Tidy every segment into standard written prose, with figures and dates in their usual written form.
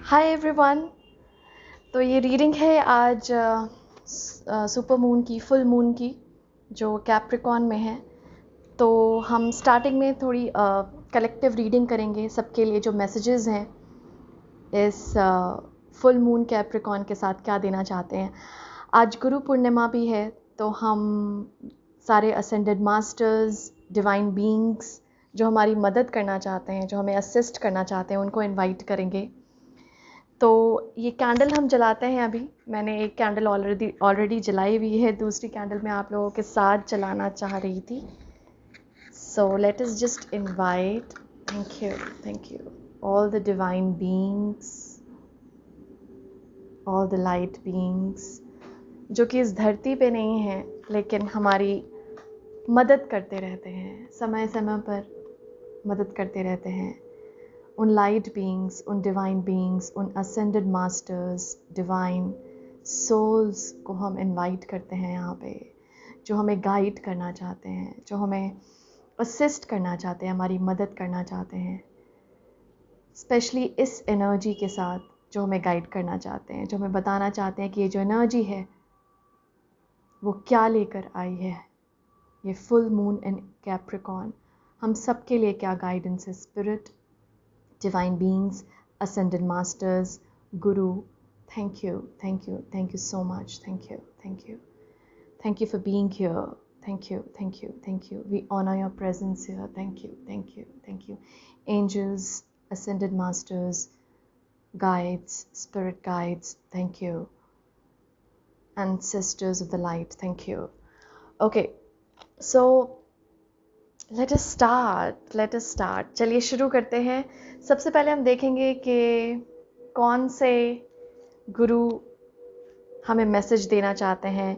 Hi everyone. तो ये reading है आज सुपर मून की, फुल मून की, जो कैप्रिकॉन में है। तो हम स्टार्टिंग में थोड़ी कलेक्टिव रीडिंग करेंगे सबके लिए, जो मैसेजेस हैं इस फुल मून कैप्रिकॉन के साथ क्या देना चाहते हैं। आज गुरु पूर्णिमा भी है, तो हम सारे असेंडेड मास्टर्स, डिवाइन बीइंग्स जो हमारी मदद करना चाहते हैं, जो हमें असिस्ट करना चाहते हैं, उनको इनवाइट करेंगे। तो ये कैंडल हम जलाते हैं। अभी मैंने एक कैंडल ऑलरेडी जलाई हुई है, दूसरी कैंडल मैं आप लोगों के साथ जलाना चाह रही थी। So let us just invite, thank you all the divine beings, all the light beings जो कि इस धरती पे नहीं है लेकिन हमारी मदद करते रहते हैं, समय समय पर मदद करते रहते हैं। उन लाइट बीइंग्स, उन डिवाइन बीइंग्स, उन असेंडेड मास्टर्स, डिवाइन सोल्स को हम इनवाइट करते हैं यहाँ पे, जो हमें गाइड करना चाहते हैं, जो हमें असिस्ट करना चाहते हैं, हमारी मदद करना चाहते हैं, स्पेशली इस एनर्जी के साथ, जो हमें गाइड करना चाहते हैं, जो हमें बताना चाहते हैं कि ये जो एनर्जी है वो क्या लेकर आई है। ये फुल मून इन कैप्रिकॉन हम सबके लिए क्या गाइडेंस है। Spirit, divine beings, ascended masters, guru, thank you so much. Thank you for being here. Thank you. We honor your presence here. Thank you. Angels, ascended masters, guides, spirit guides, thank you. And sisters of the light, thank you. Okay, so let us start. चलिए शुरू करते हैं। सबसे पहले हम देखेंगे कि कौन से गुरु हमें मैसेज देना चाहते हैं,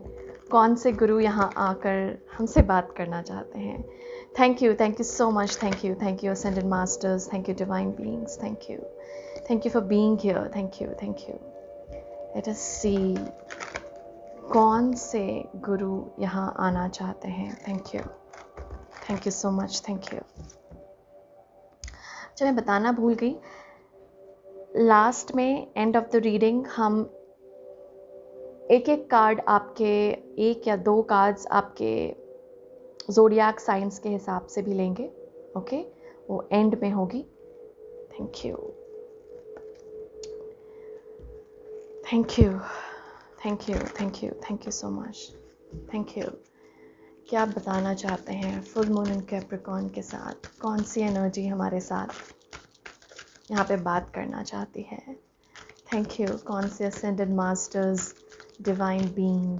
कौन से गुरु यहाँ आकर हमसे बात करना चाहते हैं। Thank you so much. Thank you ascended masters, thank you divine beings, thank you for being here. Thank you. Let us see कौन से गुरु यहाँ आना चाहते हैं। Thank you so much. Thank you. जो मैं बताना भूल गई, लास्ट में एंड ऑफ द रीडिंग हम एक कार्ड आपके, एक या दो कार्ड्स आपके ज़ोडिएक साइंस के हिसाब से भी लेंगे। ओके, वो एंड में होगी। Thank you so much. Thank you. क्या आप बताना चाहते हैं फुल मून इन कैप्रिकॉन के साथ? कौन सी एनर्जी हमारे साथ यहाँ पे बात करना चाहती है? Thank you. कौन से असेंडेड मास्टर्स, डिवाइन बीइंग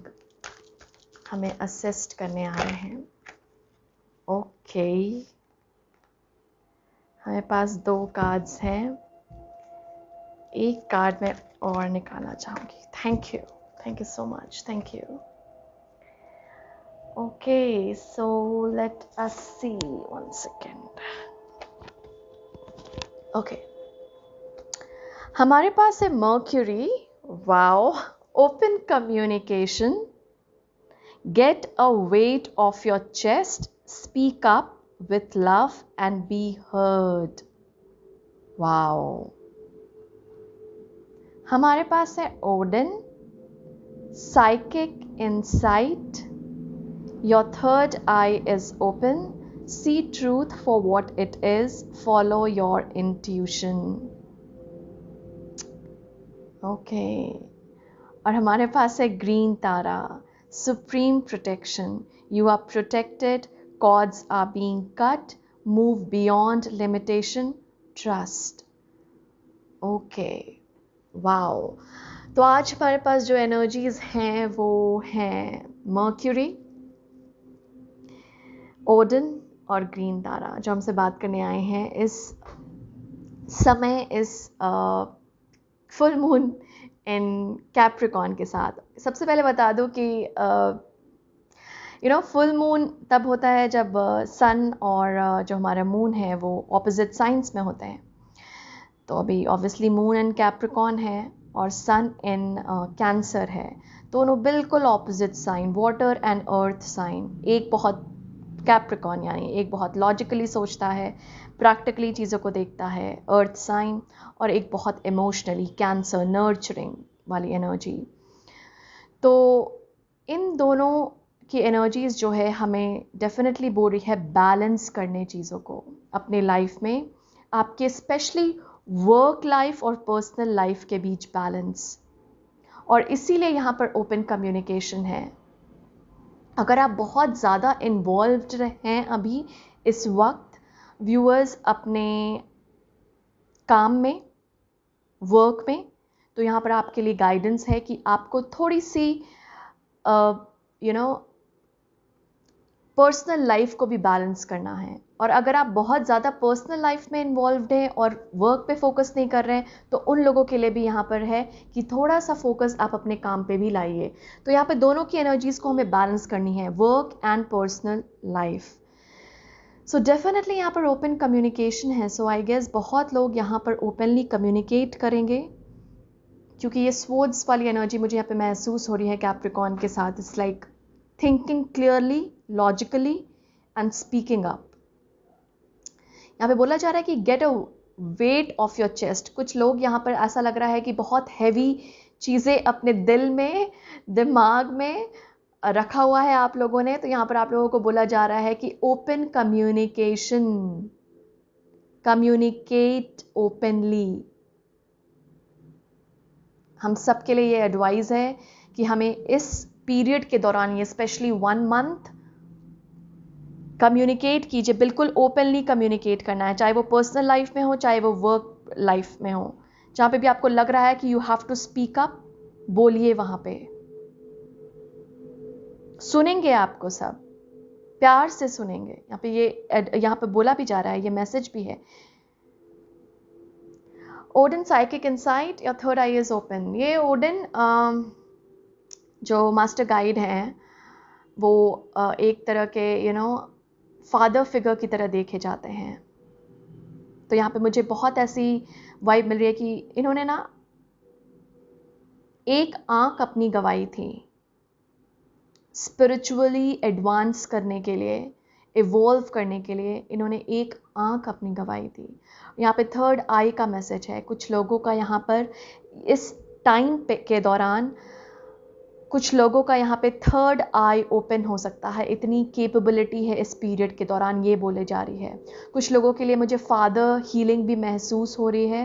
हमें असिस्ट करने आ रहे हैं? ओके, हमारे पास दो कार्ड्स हैं, एक कार्ड मैं और निकालना चाहूँगी। Thank you so much. Thank you. Okay, so let us see, 1 second. Okay, हमारे पास है Mercury. Wow, open communication. Get a weight off your chest. Speak up with love and be heard. Wow. हमारे पास है Odin. Psychic insight. Your third eye is open. See truth for what it is. Follow your intuition. Okay. और हमारे पास है green Tara, supreme protection. You are protected. Cords are being cut. Move beyond limitation. Trust. Okay. Wow. तो आज हमारे पास जो energies हैं वो हैं मर्क्यूरी, ओडन और ग्रीन तारा, जो हमसे बात करने आए हैं इस समय, इस फुल मून इन कैप्रिकॉन के साथ। सबसे पहले बता दूं कि फुल मून तब होता है जब सन और जो हमारा मून है वो ऑपोजिट साइंस में होते हैं। तो अभी ऑब्वियसली मून इन कैप्रिकॉन है और सन इन कैंसर है, दोनों बिल्कुल opposite sign, water and earth sign. एक बहुत कैप्रिकॉर्न यानी एक बहुत लॉजिकली सोचता है, प्रैक्टिकली चीज़ों को देखता है, अर्थ साइन, और एक बहुत इमोशनली कैंसर, नर्चरिंग वाली एनर्जी। तो इन दोनों की एनर्जीज़ जो है हमें डेफिनेटली बोल रही है बैलेंस करने चीज़ों को अपने लाइफ में, आपके स्पेशली वर्क लाइफ और पर्सनल लाइफ के बीच बैलेंस। और इसीलिए यहाँ पर ओपन कम्युनिकेशन है। अगर आप बहुत ज़्यादा इन्वॉल्व्ड हैं अभी इस वक्त व्यूअर्स अपने काम में, वर्क में, तो यहाँ पर आपके लिए गाइडेंस है कि आपको थोड़ी सी पर्सनल लाइफ को भी बैलेंस करना है। और अगर आप बहुत ज़्यादा पर्सनल लाइफ में इन्वॉल्व्ड हैं और वर्क पे फोकस नहीं कर रहे हैं, तो उन लोगों के लिए भी यहाँ पर है कि थोड़ा सा फोकस आप अपने काम पे भी लाइए। तो यहाँ पे दोनों की एनर्जीज़ को हमें बैलेंस करनी है, work and personal life. So definitely यहाँ पर ओपन कम्युनिकेशन है। सो आई गेस बहुत लोग यहाँ पर ओपनली कम्युनिकेट करेंगे, क्योंकि ये स्वर्ड्स वाली एनर्जी मुझे यहाँ पे महसूस हो रही है कैप्रिकॉर्न के साथ। It's like thinking clearly, logically and speaking up. यहाँ पे बोला जा रहा है कि get a weight of your chest. कुछ लोग यहाँ पर ऐसा लग रहा है कि बहुत हैवी चीज़ें अपने दिल में, दिमाग में रखा हुआ है आप लोगों ने। तो यहाँ पर आप लोगों को बोला जा रहा है कि ओपन कम्युनिकेशन, कम्युनिकेट ओपनली। हम सब के लिए ये एडवाइस है कि हमें इस पीरियड के दौरान, ये स्पेशली 1 मंथ, कम्युनिकेट कीजिए, बिल्कुल ओपनली कम्युनिकेट करना है, चाहे वो पर्सनल लाइफ में हो, चाहे वो वर्क लाइफ में हो। जहाँ पे भी आपको लग रहा है कि you have to speak up, बोलिए। वहाँ पे सुनेंगे आपको, सब प्यार से सुनेंगे। यहाँ पे बोला भी जा रहा है, ये मैसेज भी है। Odean psychic insight, your third eye is open. ये ओडन जो मास्टर गाइड हैं, वो एक तरह के फादर फिगर की तरह देखे जाते हैं। तो यहाँ पे मुझे बहुत ऐसी वाइब मिल रही है कि इन्होंने ना एक आंख अपनी गंवाई थी स्पिरिचुअली एडवांस करने के लिए, इवॉल्व करने के लिए। इन्होंने एक आंख अपनी गंवाई थी। यहाँ पे थर्ड आई का मैसेज है। कुछ लोगों का यहाँ पर इस टाइम के दौरान, कुछ लोगों का यहाँ पे थर्ड आई ओपन हो सकता है। इतनी कैपेबिलिटी है इस पीरियड के दौरान, ये बोले जा रही है। कुछ लोगों के लिए मुझे फादर हीलिंग भी महसूस हो रही है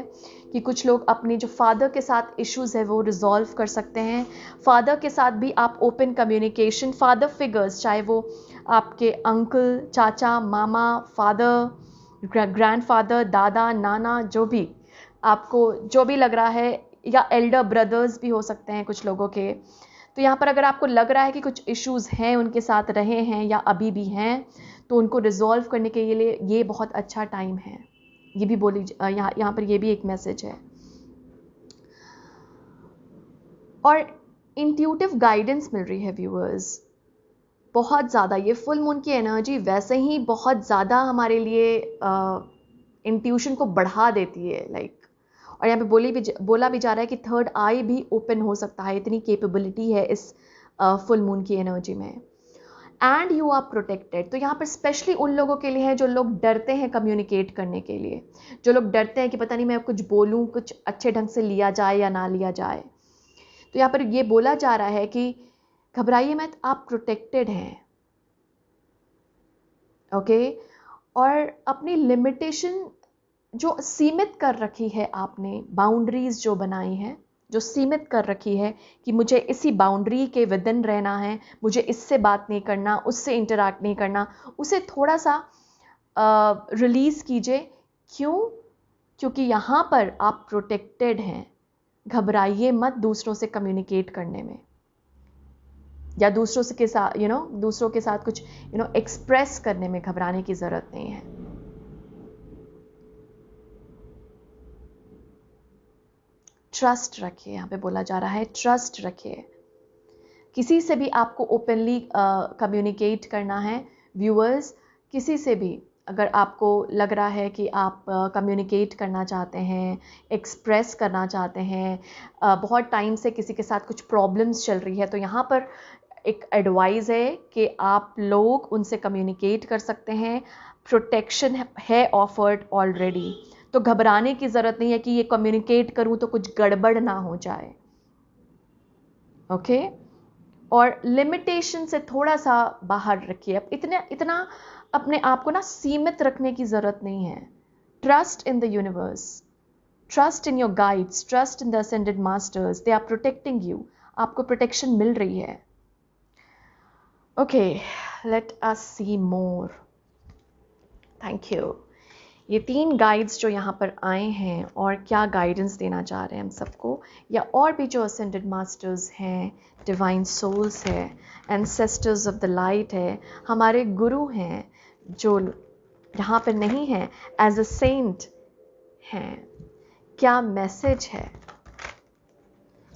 कि कुछ लोग अपनी जो फादर के साथ इश्यूज है वो रिजॉल्व कर सकते हैं। फादर के साथ भी आप ओपन कम्युनिकेशन, फादर फिगर्स, चाहे वो आपके अंकल, चाचा, मामा, फादर, ग्रैंडफादर, दादा, नाना, जो भी आपको जो भी लग रहा है, या एल्डर ब्रदर्स भी हो सकते हैं कुछ लोगों के। तो यहाँ पर अगर आपको लग रहा है कि कुछ इश्यूज हैं, उनके साथ रहे हैं या अभी भी हैं, तो उनको रिजॉल्व करने के लिए ये बहुत अच्छा टाइम है। ये भी बोली यहाँ पर ये भी एक मैसेज है। और इंट्यूटिव गाइडेंस मिल रही है व्यूअर्स, बहुत ज़्यादा। ये फुल मून की एनर्जी वैसे ही बहुत ज़्यादा हमारे लिए इंट्यूशन को बढ़ा देती है, लाइक। और यहाँ पे बोला भी जा रहा है कि थर्ड आई भी ओपन हो सकता है। इतनी कैपेबिलिटी है इस फुल मून की एनर्जी में। And you are protected. तो यहाँ पर स्पेशली उन लोगों के लिए है जो लोग डरते हैं कम्युनिकेट करने के लिए, जो लोग डरते हैं कि पता नहीं मैं कुछ बोलूँ, कुछ अच्छे ढंग से लिया जाए या ना लिया जाए। तो यहाँ पर ये बोला जा रहा है कि घबराइए मत, आप प्रोटेक्टेड हैं। ओके। और अपनी लिमिटेशन जो सीमित कर रखी है आपने, बाउंड्रीज जो बनाई है, जो सीमित कर रखी है कि मुझे इसी बाउंड्री के विदिन रहना है, मुझे इससे बात नहीं करना, उससे इंटरैक्ट नहीं करना, उसे थोड़ा सा रिलीज़ कीजिए। क्यों? क्योंकि यहाँ पर आप प्रोटेक्टेड हैं। घबराइए मत दूसरों से कम्युनिकेट करने में, या दूसरों के साथ दूसरों के साथ कुछ एक्सप्रेस करने में घबराने की ज़रूरत नहीं है। ट्रस्ट रखिए, यहाँ पे बोला जा रहा है ट्रस्ट रखिए। किसी से भी आपको ओपनली कम्युनिकेट करना है व्यूअर्स। किसी से भी अगर आपको लग रहा है कि आप कम्युनिकेट करना चाहते हैं, एक्सप्रेस करना चाहते हैं, बहुत टाइम से किसी के साथ कुछ प्रॉब्लम्स चल रही है, तो यहाँ पर एक एडवाइस है कि आप लोग उनसे कम्युनिकेट कर सकते हैं, प्रोटेक्शन है ऑफर्ड ऑलरेडी, तो घबराने की ज़रूरत नहीं है कि ये कम्युनिकेट करूं तो कुछ गड़बड़ ना हो जाए। ओके और लिमिटेशन से थोड़ा सा बाहर रखिए। अब इतना अपने आप को ना सीमित रखने की ज़रूरत नहीं है। Trust in the universe, trust in your guides, trust in the ascended masters, they are protecting you. आपको प्रोटेक्शन मिल रही है। Okay, let us see more. Thank you. ये 3 गाइड्स जो यहाँ पर आए हैं और क्या गाइडेंस देना चाह रहे हैं हम सबको, या और भी जो असेंडेड मास्टर्स हैं, डिवाइन सोल्स है, एंसेस्टर्स ऑफ द लाइट है, हमारे गुरु हैं जो यहाँ पर नहीं हैं, एज अ सेंट हैं, क्या मैसेज है,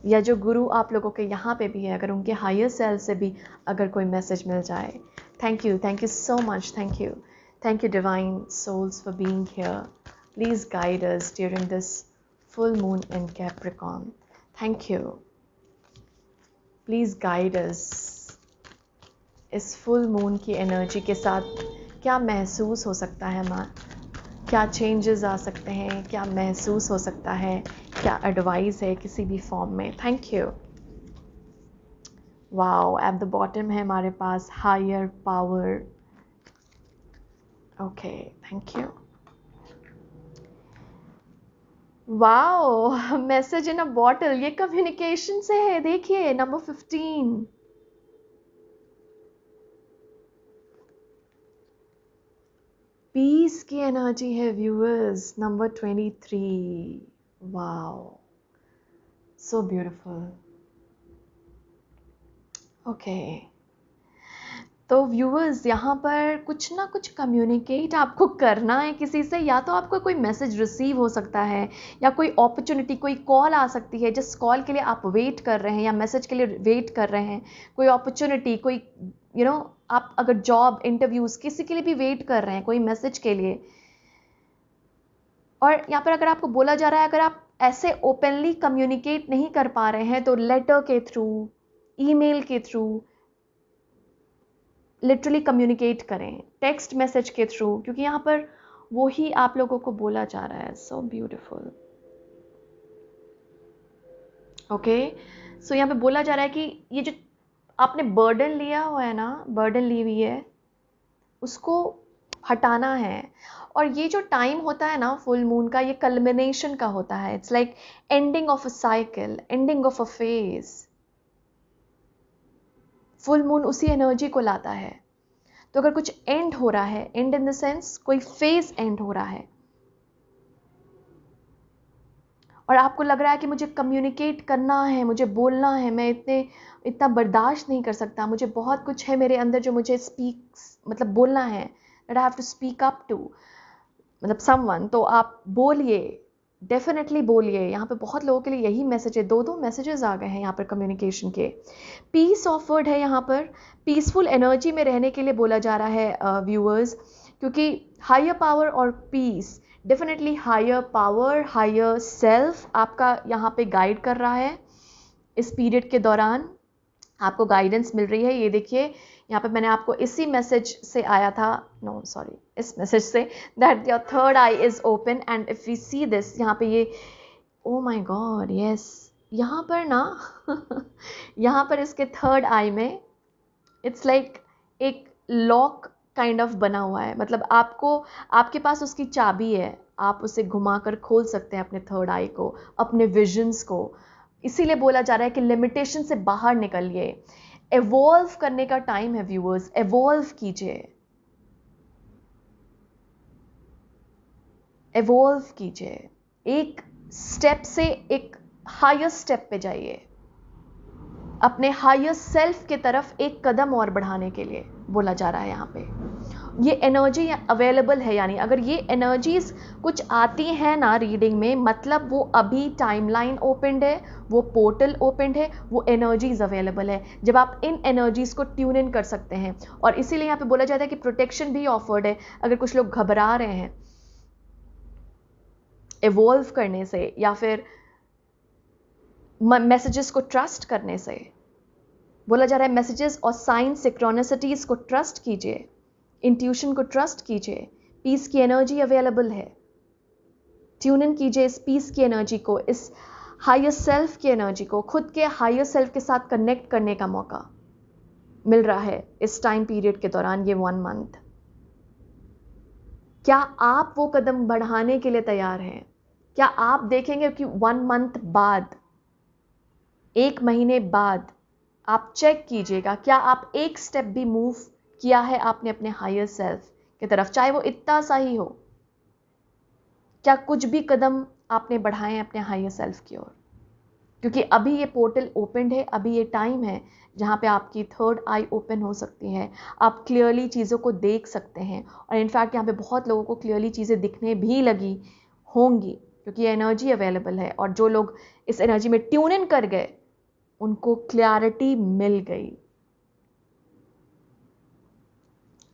या जो गुरु आप लोगों के यहाँ पे भी है, अगर उनके हायर सेल्फ से भी अगर कोई मैसेज मिल जाए। Thank you so much, Thank you, divine souls, for being here. Please guide us during this full moon in Capricorn. Thank you. Please guide us. इस full moon की एनर्जी के साथ क्या महसूस हो सकता है माँ? क्या चेंजेस आ सकते हैं? क्या महसूस हो सकता है? क्या एडवाइस है किसी भी फॉर्म में? Thank you. Wow, at the bottom है हमारे पास higher power. Okay, thank you. Wow, message in a bottle, ये कम्युनिकेशन से है। देखिए नंबर 15, पीस की एनर्जी है viewers. Number 23, wow, so beautiful. Okay, तो व्यूअर्स यहाँ पर कुछ ना कुछ कम्युनिकेट आपको करना है किसी से, या तो आपको कोई मैसेज रिसीव हो सकता है, या कोई अपॉर्चुनिटी, कोई कॉल आ सकती है जिस कॉल के लिए आप वेट कर रहे हैं या मैसेज के लिए वेट कर रहे हैं। कोई अपॉर्चुनिटी, कोई आप अगर जॉब इंटरव्यूज़ किसी के लिए भी वेट कर रहे हैं कोई मैसेज के लिए, और यहाँ पर अगर आपको बोला जा रहा है अगर आप ऐसे ओपनली कम्युनिकेट नहीं कर पा रहे हैं तो लेटर के थ्रू, ईमेल के थ्रू लिटरली कम्युनिकेट करें, टेक्स्ट मैसेज के थ्रू, क्योंकि यहाँ पर वो ही आप लोगों को बोला जा रहा है। सो ब्यूटीफुल। ओके, सो यहाँ पे बोला जा रहा है कि ये जो आपने बर्डन लिया हुआ है ना, बर्डन ली हुई है, उसको हटाना है। और ये जो टाइम होता है ना फुल मून का, ये कल्मिनेशन का होता है। It's like ending of a cycle, ending of a phase. Full moon उसी एनर्जी को लाता है। तो अगर कुछ एंड हो रहा है, एंड इन द सेंस कोई फेज एंड हो रहा है, और आपको लग रहा है कि मुझे कम्युनिकेट करना है, मुझे बोलना है, मैं इतना बर्दाश्त नहीं कर सकता, मुझे बहुत कुछ है मेरे अंदर जो मुझे मतलब बोलना है, that I have to speak up to मतलब समवन, तो आप बोलिए, डेफिनेटली बोलिए। यहाँ पे बहुत लोगों के लिए यही मैसेज है। 2 मैसेजेस आ गए हैं यहाँ पर कम्युनिकेशन के। पीस ऑफर्ड है यहाँ पर, पीसफुल एनर्जी में रहने के लिए बोला जा रहा है व्यूअर्स, क्योंकि हायर पावर और peace, definitely higher power, higher self आपका यहाँ पे गाइड कर रहा है। इस पीरियड के दौरान आपको गाइडेंस मिल रही है। ये देखिए यहाँ पे मैंने आपको इसी मैसेज से आया था, नो सॉरी, इस मैसेज से, that your third eye is open and if we see this, यहाँ पे ये, ओ माय गॉड, यस, यहाँ पर ना यहाँ पर इसके थर्ड आई में इट्स लाइक एक लॉक काइंड ऑफ बना हुआ है। मतलब आपके पास उसकी चाबी है, आप उसे घुमाकर खोल सकते हैं अपने थर्ड आई को, अपने विजन्स को। इसीलिए बोला जा रहा है कि लिमिटेशन से बाहर निकलिए, एवॉल्व करने का टाइम है व्यूअर्स, एवॉल्व कीजिए, एवॉल्व कीजिए, एक स्टेप से एक हायर स्टेप पे जाइए, अपने हायर सेल्फ के तरफ एक कदम और बढ़ाने के लिए बोला जा रहा है यहाँ पे। ये एनर्जी अवेलेबल है, यानी अगर ये एनर्जीज कुछ आती हैं ना रीडिंग में, मतलब वो अभी टाइमलाइन ओपनड है, वो पोर्टल ओपनड है, वो एनर्जीज अवेलेबल है, जब आप इन एनर्जीज को ट्यून इन कर सकते हैं। और इसीलिए यहाँ पे बोला जाता है कि प्रोटेक्शन भी ऑफर्ड है। अगर कुछ लोग घबरा रहे हैं एवॉल्व करने से या फिर मैसेजेस को ट्रस्ट करने से, बोला जा रहा है मैसेजेस और साइंस सिक्रोनिसिटीज को ट्रस्ट कीजिए, इंट्यूशन को ट्रस्ट कीजिए, पीस की एनर्जी अवेलेबल है। ट्यून इन कीजिए इस पीस की एनर्जी को, इस हायर सेल्फ की एनर्जी को, खुद के हायर सेल्फ के साथ कनेक्ट करने का मौका मिल रहा है इस टाइम पीरियड के दौरान, ये 1 मंथ। क्या आप वो कदम बढ़ाने के लिए तैयार हैं? क्या आप देखेंगे कि 1 मंथ बाद, 1 महीने बाद आप चेक कीजिएगा, क्या आप एक स्टेप भी मूव किया है आपने अपने हायर सेल्फ की तरफ, चाहे वो इतना सा ही हो? क्या कुछ भी कदम आपने बढ़ाए हैं अपने हायर सेल्फ की ओर? क्योंकि अभी ये पोर्टल ओपन है, अभी ये टाइम है जहाँ पे आपकी थर्ड आई ओपन हो सकती है, आप क्लियरली चीज़ों को देख सकते हैं। और इनफैक्ट यहाँ पे बहुत लोगों को क्लियरली चीज़ें दिखने भी लगी होंगी क्योंकि ये एनर्जी अवेलेबल है, और जो लोग इस एनर्जी में ट्यून इन कर गए उनको क्लैरिटी मिल गई।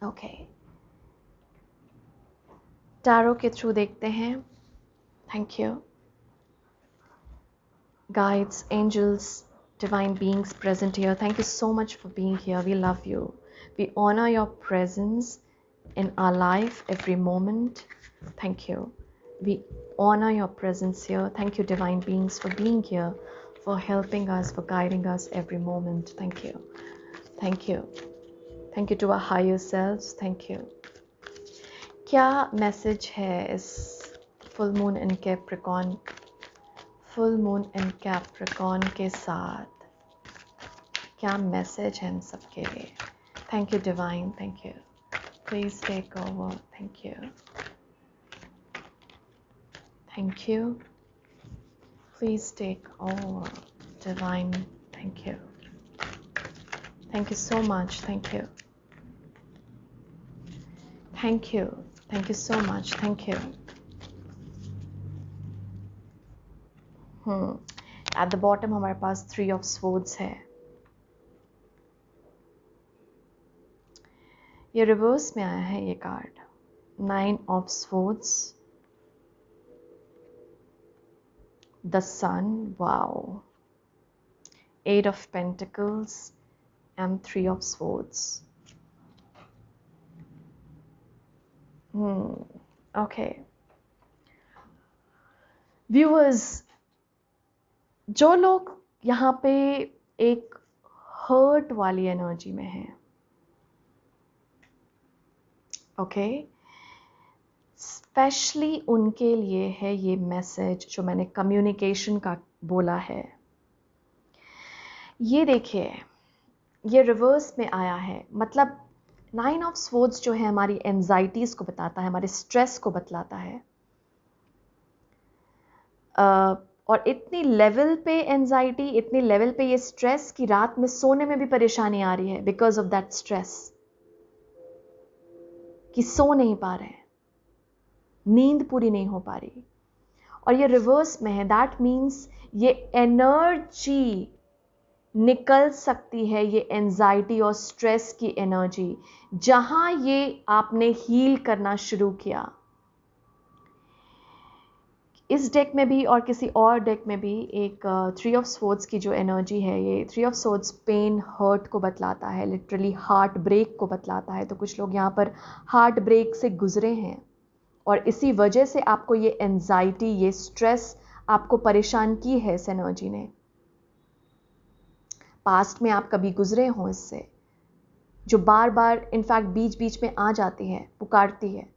ओके, टैरो के थ्रू देखते हैं। Thank you. Guides, angels, divine beings present here, thank you so much for being here. We love you. We honor your presence in our life every moment. Thank you. We honor your presence here. Thank you, divine beings, for being here, for helping us, for guiding us every moment. Thank you. Thank you. Thank you to our higher selves. Thank you. क्या message है इस full moon in Capricorn, full moon in Capricorn के साथ? क्या message है हम सबके लिए? Thank you divine, thank you. Please take over. Thank you, thank you. Please take over divine. Thank you, thank you so much. Thank you, thank you, thank you so much. Thank you. At the bottom हमारे पास 3 of swords है। ये reverse में आया है ये card, 9 of swords, the sun, wow, 8 of pentacles and 3 of swords. Okay viewers, जो लोग यहाँ पे एक हर्ट वाली एनर्जी में हैं, ओके, स्पेशली उनके लिए है ये मैसेज जो मैंने कम्युनिकेशन का बोला है। ये देखिए, ये रिवर्स में आया है, मतलब 9 ऑफ स्वॉर्ड्स जो है हमारी एंजाइटीज को बताता है, हमारे स्ट्रेस को बतलाता है। और इतनी लेवल पे एंजाइटी, इतनी लेवल पे ये स्ट्रेस कि रात में सोने में भी परेशानी आ रही है बिकॉज ऑफ दैट स्ट्रेस, कि सो नहीं पा रहे हैं, नींद पूरी नहीं हो पा रही। और ये रिवर्स में है, दैट मीन्स ये एनर्जी निकल सकती है, ये एंजाइटी और स्ट्रेस की एनर्जी, जहां ये आपने हील करना शुरू किया। इस डेक में भी और किसी और डेक में भी एक 3 ऑफ स्वॉर्ड्स की जो एनर्जी है, ये 3 ऑफ स्वॉर्ड्स पेन, हर्ट को बतलाता है, लिटरली हार्ट ब्रेक को बतलाता है। तो कुछ लोग यहाँ पर हार्ट ब्रेक से गुजरे हैं और इसी वजह से आपको ये एंजाइटी, ये स्ट्रेस आपको परेशान की है इस एनर्जी ने। पास्ट में आप कभी गुजरे हों इससे, जो बार बार इनफैक्ट बीच बीच में आ जाती है, पुकारती है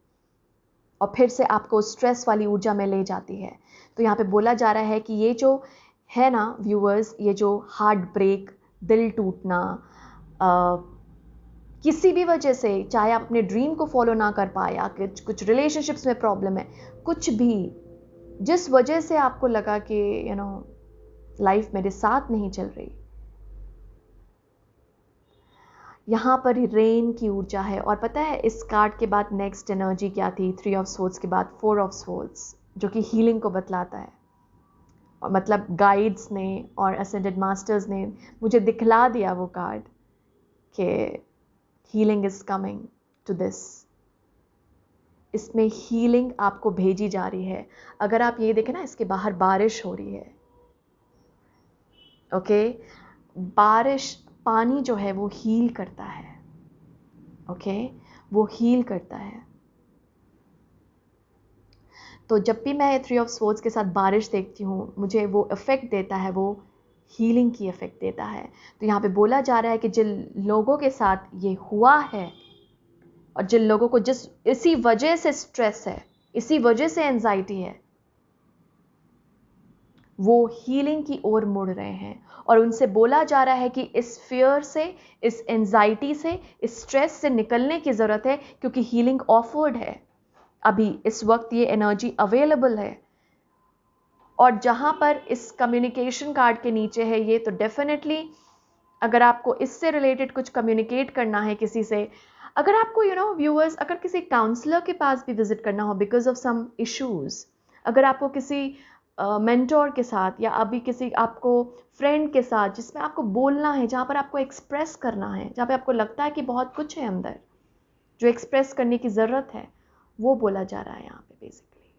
और फिर से आपको स्ट्रेस वाली ऊर्जा में ले जाती है। तो यहाँ पे बोला जा रहा है कि ये जो है ना व्यूअर्स, ये जो हार्ट ब्रेक, दिल टूटना, किसी भी वजह से, चाहे आप अपने ड्रीम को फॉलो ना कर पाए या कुछ रिलेशनशिप्स में प्रॉब्लम है, कुछ भी, जिस वजह से आपको लगा कि लाइफ मेरे साथ नहीं चल रही, यहाँ पर रेन की ऊर्जा है। और पता है इस कार्ड के बाद नेक्स्ट एनर्जी क्या थी? 3 ऑफ स्वॉर्ड्स के बाद 4 ऑफ स्वॉर्ड्स, जो कि हीलिंग को बतलाता है। और मतलब गाइड्स ने और असेंडेड मास्टर्स ने मुझे दिखला दिया वो कार्ड कि healing is coming to this. इसमें हीलिंग आपको भेजी जा रही है। अगर आप ये देखें ना, इसके बाहर बारिश हो रही है, ओके, बारिश पानी जो है वो हील करता है, ओके, वो हील करता है। तो जब भी मैं थ्री ऑफ स्वॉर्ड्स के साथ बारिश देखती हूँ, मुझे वो इफ़ेक्ट देता है, वो हीलिंग की इफ़ेक्ट देता है। तो यहाँ पे बोला जा रहा है कि जिन लोगों के साथ ये हुआ है और जिन लोगों को इसी वजह से स्ट्रेस है, इसी वजह से एंजाइटी है, वो हीलिंग की ओर मुड़ रहे हैं। और उनसे बोला जा रहा है कि इस फियर से, इस एंजाइटी से, इस स्ट्रेस से निकलने की ज़रूरत है, क्योंकि हीलिंग ऑफर्ड है। अभी इस वक्त ये एनर्जी अवेलेबल है। और जहाँ पर इस कम्युनिकेशन कार्ड के नीचे है ये, तो डेफिनेटली अगर आपको इससे रिलेटेड कुछ कम्युनिकेट करना है किसी से, अगर आपको व्यूअर्स, अगर किसी काउंसलर के पास भी विजिट करना हो बिकॉज ऑफ सम इश्यूज़, अगर आपको किसी मेंटोर के साथ या अभी किसी आपको फ्रेंड के साथ जिसमें आपको बोलना है, जहाँ पर आपको एक्सप्रेस करना है, जहाँ पे आपको लगता है कि बहुत कुछ है अंदर जो एक्सप्रेस करने की ज़रूरत है, वो बोला जा रहा है यहाँ पे। बेसिकली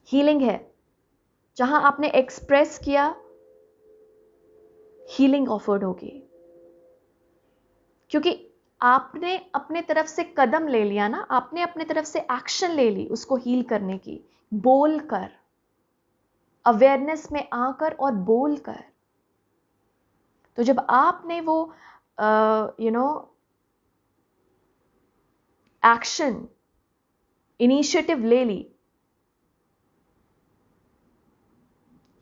हीलिंग है, जहाँ आपने एक्सप्रेस किया, हीलिंग ऑफर्ड होगी, क्योंकि आपने अपने तरफ से कदम ले लिया ना, आपने अपने तरफ से एक्शन ले ली उसको हील करने की, बोलकर, अवेयरनेस में आकर और बोलकर। तो जब आपने वो एक्शन, इनिशिएटिव ले ली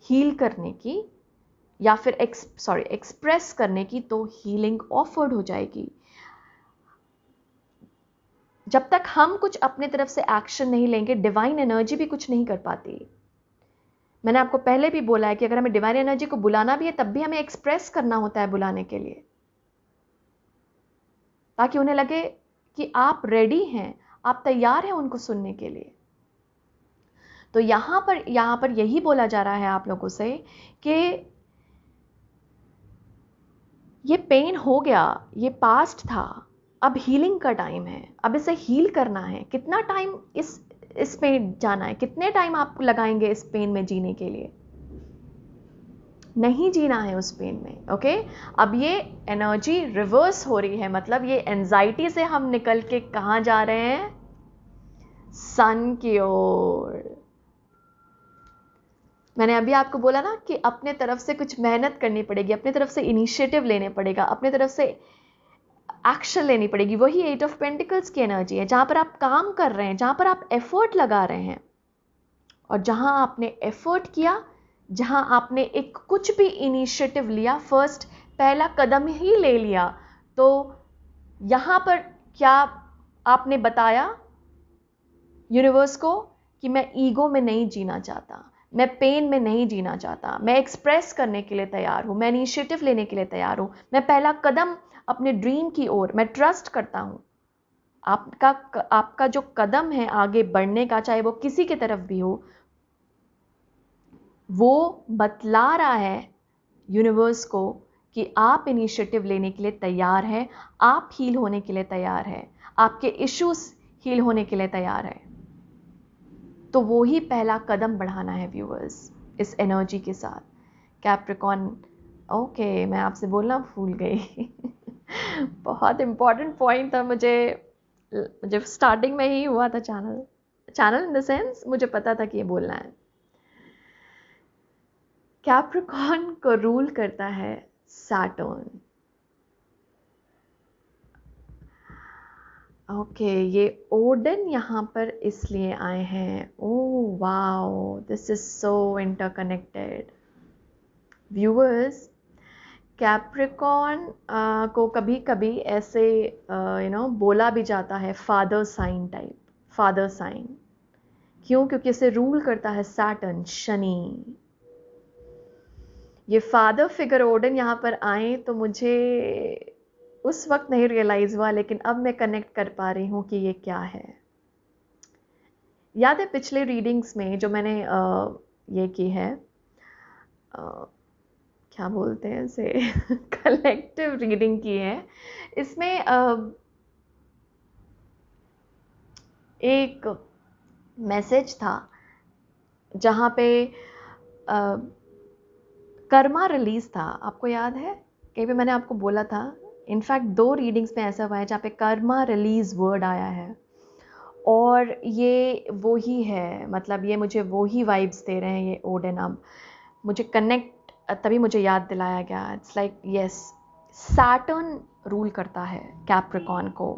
हील करने की या फिर एक्सप्रेस करने की, तो हीलिंग ऑफर्ड हो जाएगी। जब तक हम कुछ अपने तरफ से एक्शन नहीं लेंगे, डिवाइन एनर्जी भी कुछ नहीं कर पाती। मैंने आपको पहले भी बोला है कि अगर हमें डिवाइन एनर्जी को बुलाना भी है, तब भी हमें एक्सप्रेस करना होता है बुलाने के लिए, ताकि उन्हें लगे कि आप रेडी हैं, आप तैयार हैं उनको सुनने के लिए। तो यहां पर यही बोला जा रहा है आप लोगों से कि ये पेन हो गया, ये पास्ट था, अब हीलिंग का टाइम है, अब इसे हील करना है। कितना टाइम इस पे जाना है, कितने टाइम आप लगाएंगे इस पेन में जीने के लिए? नहीं जीना है उस पेन में, ओके। अब ये एनर्जी रिवर्स हो रही है, मतलब ये एंजाइटी से हम निकल के कहाँ जा रहे हैं? सन की ओर। मैंने अभी आपको बोला ना कि अपने तरफ से कुछ मेहनत करनी पड़ेगी, अपने तरफ से इनिशिएटिव लेने पड़ेगा, अपने तरफ से एक्शन लेनी पड़ेगी। वही एट ऑफ पेंटिकल्स की एनर्जी है, जहां पर आप काम कर रहे हैं, जहां पर आप एफर्ट लगा रहे हैं, और जहां आपने एफर्ट किया, जहां आपने एक कुछ भी इनिशिएटिव लिया, फर्स्ट पहला कदम ही ले लिया, तो यहां पर क्या आपने बताया यूनिवर्स को कि मैं ईगो में नहीं जीना चाहता, मैं पेन में नहीं जीना चाहता, मैं एक्सप्रेस करने के लिए तैयार हूं, मैं इनिशिएटिव लेने के लिए तैयार हूं, मैं पहला कदम अपने ड्रीम की ओर, मैं ट्रस्ट करता हूं। आपका जो कदम है आगे बढ़ने का, चाहे वो किसी की तरफ भी हो, वो बतला रहा है यूनिवर्स को कि आप इनिशिएटिव लेने के लिए तैयार हैं, आप हील होने के लिए तैयार हैं, आपके इश्यूज हील होने के लिए तैयार हैं। तो वो ही पहला कदम बढ़ाना है व्यूअर्स, इस एनर्जी के साथ। कैप्रिकॉन, ओके, मैं आपसे बोलना भूल गई बहुत इंपॉर्टेंट पॉइंट था, मुझे स्टार्टिंग में ही हुआ था चैनल इन द सेंस, मुझे पता था कि ये बोलना है। कैप्रिकॉन को रूल करता है सैटर्न। ओके, ये ओडन यहाँ पर इसलिए आए हैं। Oh wow, this is so interconnected viewers. Capricorn को कभी कभी ऐसे बोला भी जाता है father sign type, father sign. क्यों? क्योंकि इसे रूल करता है सैटर्न, शनि। ये फादर फिगर ओडन यहाँ पर आए तो मुझे उस वक्त नहीं रियलाइज हुआ, लेकिन अब मैं कनेक्ट कर पा रही हूँ कि ये क्या है। याद है पिछले रीडिंग्स में जो मैंने ये की है, क्या बोलते हैं इसे कलेक्टिव रीडिंग की है, इसमें एक मैसेज था जहाँ पे कर्मा रिलीज था। आपको याद है कहीं पे मैंने आपको बोला था, इनफैक्ट 2 रीडिंग्स में ऐसा हुआ है जहाँ पे कर्मा रिलीज वर्ड आया है, और ये वो ही है, मतलब ये मुझे वो ही वाइब्स दे रहे हैं ये ओडन। अब मुझे कनेक्ट तभी मुझे याद दिलाया गया, it's like yes, Saturn rule करता है कैप्रिकॉर्न को,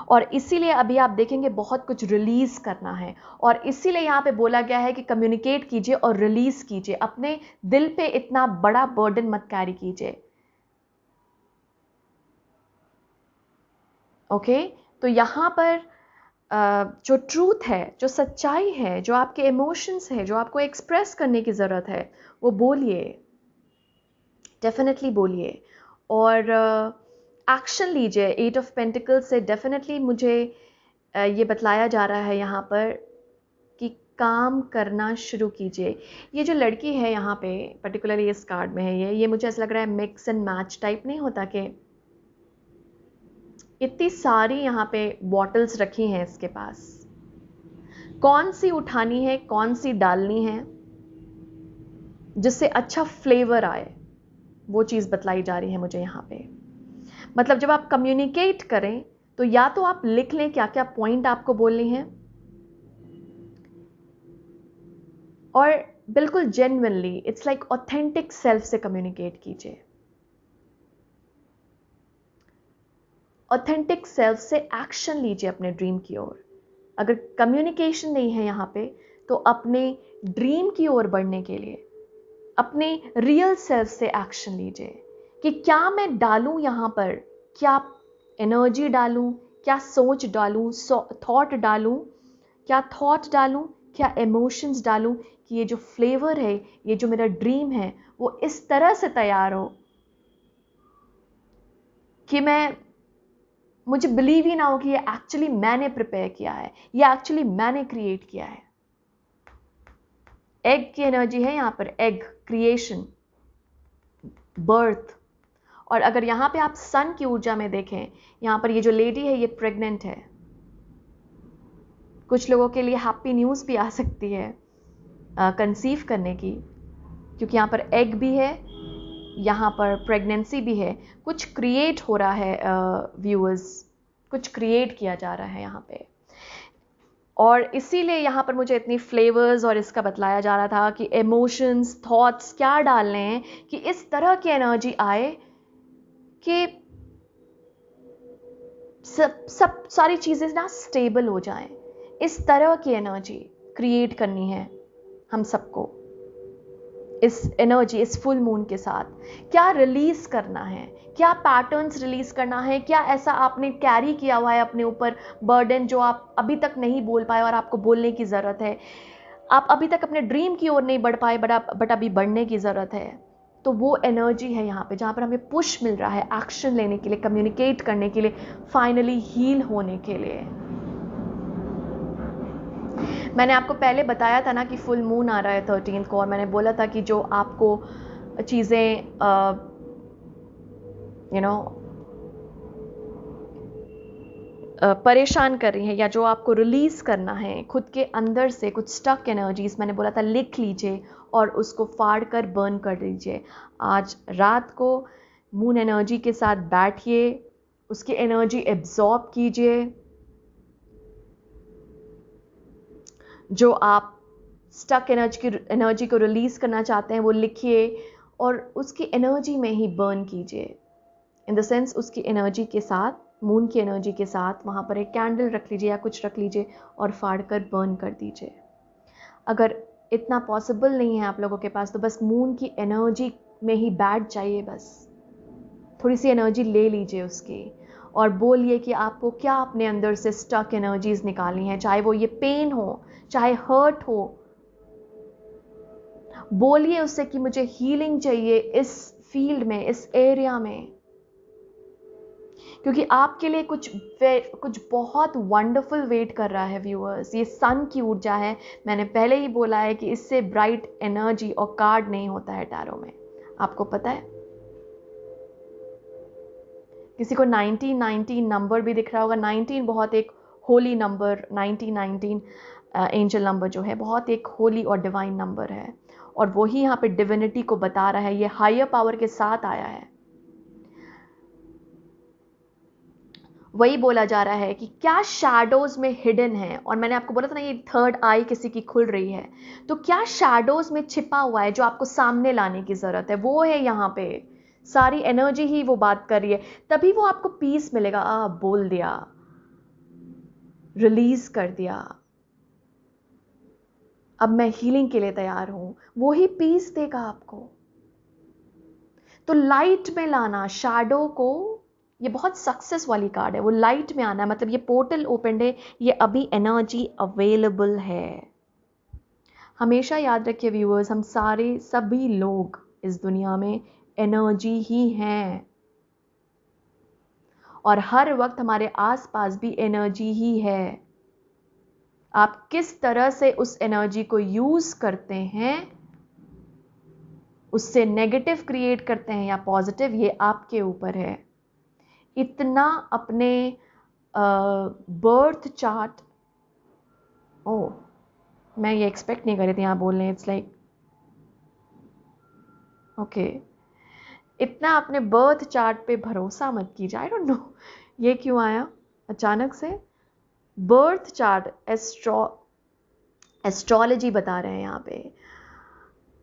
और इसीलिए अभी आप देखेंगे बहुत कुछ रिलीज करना है, और इसीलिए यहाँ पे बोला गया है कि कम्युनिकेट कीजिए और रिलीज कीजिए, अपने दिल पे इतना बड़ा बर्डन मत कैरी कीजिए। ओके, तो यहाँ पर जो ट्रूथ है, जो सच्चाई है, जो आपके इमोशंस है, जो आपको एक्सप्रेस करने की ज़रूरत है, वो बोलिए, डेफिनेटली बोलिए, और एक्शन लीजिए। 8 ऑफ पेंटिकल्स से डेफिनेटली मुझे ये बतलाया जा रहा है यहाँ पर कि काम करना शुरू कीजिए। ये जो लड़की है यहाँ पे पर्टिकुलरली इस कार्ड में है, ये मुझे ऐसा लग रहा है मिक्स एंड मैच टाइप नहीं होता कि इतनी सारी यहाँ पे बॉटल्स रखी हैं इसके पास, कौन सी उठानी है, कौन सी डालनी है जिससे अच्छा फ्लेवर आए, वो चीज़ बतलाई जा रही है मुझे यहाँ पे। मतलब जब आप कम्युनिकेट करें तो या तो आप लिख लें क्या क्या पॉइंट आपको बोलने हैं, और बिल्कुल genuinely, it's like authentic self से कम्युनिकेट कीजिए। ऑथेंटिक सेल्फ से एक्शन लीजिए अपने ड्रीम की ओर। अगर कम्युनिकेशन नहीं है यहाँ पे, तो अपने ड्रीम की ओर बढ़ने के लिए अपने रियल सेल्फ से एक्शन लीजिए कि क्या मैं डालूं यहाँ पर, क्या एनर्जी डालूं, क्या सोच डालूं, थॉट डालूं, क्या थॉट डालूं, क्या इमोशंस डालूं कि ये जो फ्लेवर है, ये जो मेरा ड्रीम है, वो इस तरह से तैयार हो कि मुझे बिलीव ही ना हो कि ये एक्चुअली मैंने प्रिपेयर किया है, ये एक्चुअली मैंने क्रिएट किया है। एग की एनर्जी है यहाँ पर, एग, क्रिएशन, बर्थ। और अगर यहाँ पे आप सन की ऊर्जा में देखें, यहाँ पर ये जो लेडी है ये प्रेग्नेंट है। कुछ लोगों के लिए हैप्पी न्यूज़ भी आ सकती है कंसीव करने की, क्योंकि यहाँ पर एग भी है, यहाँ पर प्रेगनेंसी भी है, कुछ क्रिएट हो रहा है व्यूअर्स, कुछ क्रिएट किया जा रहा है यहाँ पे। और इसीलिए यहाँ पर मुझे इतनी फ्लेवर्स और इसका बतलाया जा रहा था कि इमोशंस, थॉट्स क्या डालने हैं कि इस तरह की एनर्जी आए कि सब सारी चीज़ें ना स्टेबल हो जाएं। इस तरह की एनर्जी क्रिएट करनी है हम सबको। इस एनर्जी, इस फुल मून के साथ क्या रिलीज करना है, क्या पैटर्न्स रिलीज करना है, क्या ऐसा आपने कैरी किया हुआ है अपने ऊपर बर्डन जो आप अभी तक नहीं बोल पाए और आपको बोलने की ज़रूरत है। आप अभी तक अपने ड्रीम की ओर नहीं बढ़ पाए, बट अभी बढ़ने की ज़रूरत है। तो वो एनर्जी है यहाँ पे जहाँ पर हमें पुश मिल रहा है एक्शन लेने के लिए, कम्युनिकेट करने के लिए, फाइनली हील होने के लिए। मैंने आपको पहले बताया था ना कि फुल मून आ रहा है 13th को, और मैंने बोला था कि जो आपको चीज़ें परेशान कर रही हैं या जो आपको रिलीज़ करना है खुद के अंदर से, कुछ स्टक एनर्जीज, मैंने बोला था लिख लीजिए और उसको फाड़ कर बर्न कर दीजिए। आज रात को मून एनर्जी के साथ बैठिए, उसकी एनर्जी एब्जॉर्ब कीजिए, जो आप स्टक एनर्जी को रिलीज़ करना चाहते हैं वो लिखिए और उसकी एनर्जी में ही बर्न कीजिए। इन द सेंस उसकी एनर्जी के साथ, मून की एनर्जी के साथ वहाँ पर एक कैंडल रख लीजिए या कुछ रख लीजिए और फाड़ कर बर्न कर दीजिए। अगर इतना पॉसिबल नहीं है आप लोगों के पास, तो बस मून की एनर्जी में ही बैठ जाइए, बस थोड़ी सी एनर्जी ले लीजिए उसकी और बोलिए कि आपको क्या अपने अंदर से स्टक एनर्जीज निकालनी है, चाहे वो ये पेन हो, चाहे हर्ट हो। बोलिए उससे कि मुझे हीलिंग चाहिए इस फील्ड में, इस एरिया में, क्योंकि आपके लिए कुछ बहुत वंडरफुल वेट कर रहा है व्यूअर्स। ये सन की ऊर्जा है, मैंने पहले ही बोला है कि इससे ब्राइट एनर्जी और कार्ड नहीं होता है टैरो में, आपको पता है। किसी को 1919 नंबर भी दिख रहा होगा। 19 बहुत एक होली नंबर, 1919 एंजल नंबर जो है बहुत एक होली और डिवाइन नंबर है, और वही यहाँ पे डिविनिटी को बता रहा है, ये हायर पावर के साथ आया है। वही बोला जा रहा है कि क्या शैडोज में हिडन है। और मैंने आपको बोला था ना ये थर्ड आई किसी की खुल रही है, तो क्या शैडोज में छिपा हुआ है जो आपको सामने लाने की ज़रूरत है, वो है यहाँ पे। सारी एनर्जी ही वो बात कर रही है, तभी वो आपको पीस मिलेगा। बोल दिया, रिलीज कर दिया, अब मैं हीलिंग के लिए तैयार हूं, वो ही पीस देगा आपको। तो लाइट में लाना शैडो को, ये बहुत सक्सेस वाली कार्ड है। वो लाइट में आना मतलब ये पोर्टल ओपन है, ये अभी एनर्जी अवेलेबल है। हमेशा याद रखिए व्यूअर्स, हम सारे सभी लोग इस दुनिया में एनर्जी ही हैं, और हर वक्त हमारे आसपास भी एनर्जी ही है। आप किस तरह से उस एनर्जी को यूज करते हैं, उससे नेगेटिव क्रिएट करते हैं या पॉजिटिव, ये आपके ऊपर है। इतना अपने बर्थ चार्ट, मैं ये एक्सपेक्ट नहीं कर रही थी यहाँ बोलने, इट्स लाइक ओके, इतना अपने बर्थ चार्ट पे भरोसा मत कीजिए। आई डोंट नो ये क्यों आया अचानक से। बर्थ चार्ट एस्ट्रोलॉजी बता रहे हैं यहाँ पे,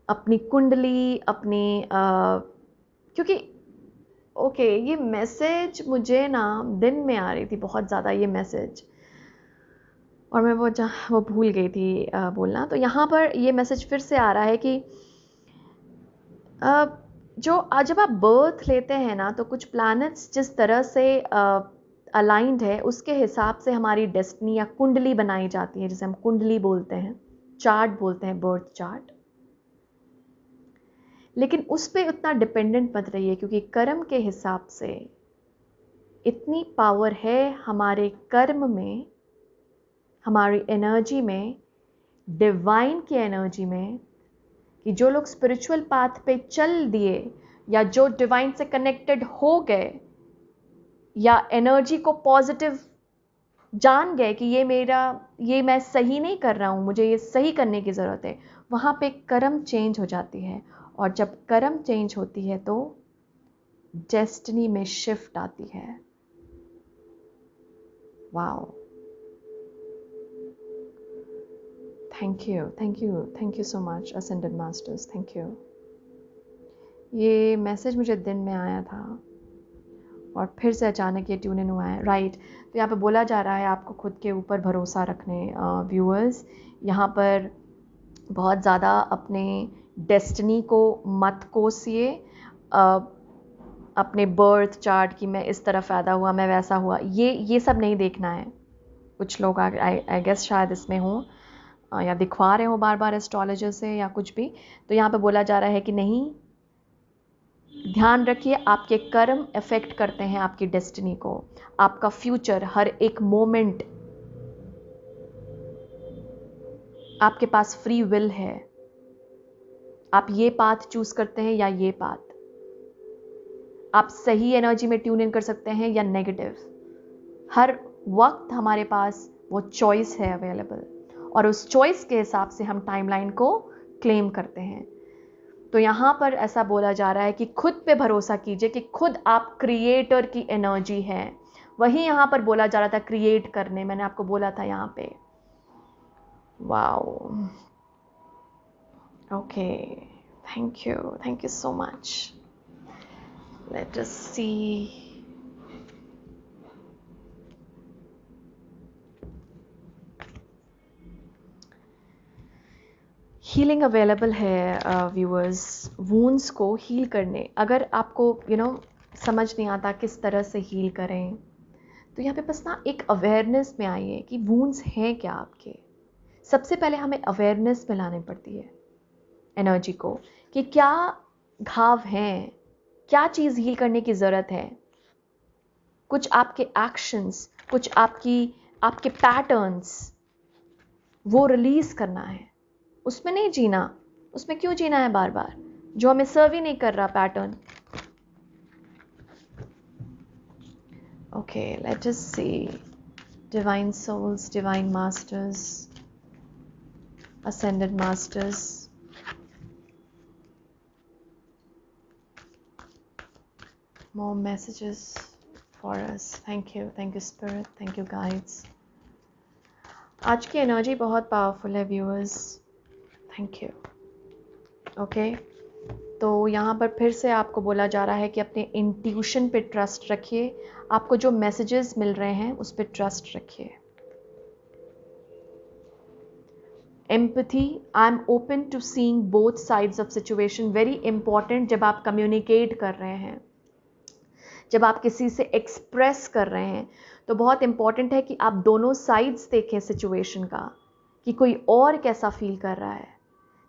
अपनी कुंडली, अपनी क्योंकि ओके ये मैसेज मुझे ना दिन में आ रही थी बहुत ज़्यादा ये मैसेज, और मैं वो भूल गई थी बोलना। तो यहाँ पर ये मैसेज फिर से आ रहा है कि जो आज जब आप बर्थ लेते हैं ना, तो कुछ प्लैनेट्स जिस तरह से अलाइंड है उसके हिसाब से हमारी डेस्टिनी या कुंडली बनाई जाती है, जिसे हम कुंडली बोलते हैं, चार्ट बोलते हैं, बर्थ चार्ट। लेकिन उस पर उतना डिपेंडेंट मत रहिए, क्योंकि कर्म के हिसाब से इतनी पावर है हमारे कर्म में, हमारी एनर्जी में, डिवाइन की एनर्जी में, कि जो लोग स्पिरिचुअल पाथ पे चल दिए या जो डिवाइन से कनेक्टेड हो गए या एनर्जी को पॉजिटिव जान गए कि ये मैं सही नहीं कर रहा हूँ, मुझे ये सही करने की ज़रूरत है, वहाँ पे कर्म चेंज हो जाती है। और जब कर्म चेंज होती है तो डेस्टिनी में शिफ्ट आती है। Wow, thank you, thank you, thank you so much ascended masters, thank you. ये मैसेज मुझे दिन में आया था और फिर से अचानक ये ट्यून इन हुआ है, राइट। तो यहाँ पे बोला जा रहा है आपको खुद के ऊपर भरोसा रखने। व्यूअर्स, यहाँ पर बहुत ज़्यादा अपने डेस्टिनी को मत कोसिए, अपने बर्थ चार्ट की मैं इस तरफ पैदा हुआ, मैं वैसा हुआ, ये सब नहीं देखना है। कुछ लोग आई गेस शायद इसमें हों या दिखवा रहे हो बार बार एस्ट्रोलॉजर से या कुछ भी। तो यहाँ पे बोला जा रहा है कि नहीं, ध्यान रखिए आपके कर्म इफेक्ट करते हैं आपकी डेस्टिनी को, आपका फ्यूचर, हर एक मोमेंट। आपके पास फ्री विल है, आप ये पाथ चूज करते हैं या ये पाथ। आप सही एनर्जी में ट्यून इन कर सकते हैं या नेगेटिव। हर वक्त हमारे पास वो चॉइस है अवेलेबल, और उस चॉइस के हिसाब से हम टाइमलाइन को क्लेम करते हैं। तो यहाँ पर ऐसा बोला जा रहा है कि खुद पे भरोसा कीजिए कि खुद आप क्रिएटर की एनर्जी है। वही यहाँ पर बोला जा रहा था क्रिएट करने, मैंने आपको बोला था यहाँ पे। Wow, okay, thank you so much. Let us see. Healing available है व्यूअर्स, वूंड्स को हील करने। अगर आपको समझ नहीं आता किस तरह से हील करें, तो यहाँ पे बस ना एक अवेयरनेस में आइए कि वूंड्स हैं क्या आपके। सबसे पहले हमें अवेयरनेस में लानी पड़ती है एनर्जी को, कि क्या घाव हैं, क्या चीज़ हील करने की ज़रूरत है। कुछ आपके एक्शंस, कुछ आपके पैटर्न्स, वो रिलीज करना है। उसमें नहीं जीना, उसमें क्यों जीना है बार बार, जो हमें सर्व ही नहीं कर रहा pattern. Okay, let us see. Divine souls, divine masters, ascended masters, more messages, for us. Thank you Spirit, thank you guides. आज की एनर्जी बहुत पावरफुल है व्यूअर्स. Thank you. ओके, तो यहाँ पर फिर से आपको बोला जा रहा है कि अपने इंट्यूशन पे ट्रस्ट रखिए. आपको जो मैसेजेस मिल रहे हैं उस पर ट्रस्ट रखिए. Empathy, I am open to seeing both sides of situation. Very important जब आप कम्युनिकेट कर रहे हैं, जब आप किसी से एक्सप्रेस कर रहे हैं, तो बहुत इंपॉर्टेंट है कि आप दोनों साइड्स देखें सिचुएशन का, कि कोई और कैसा फील कर रहा है.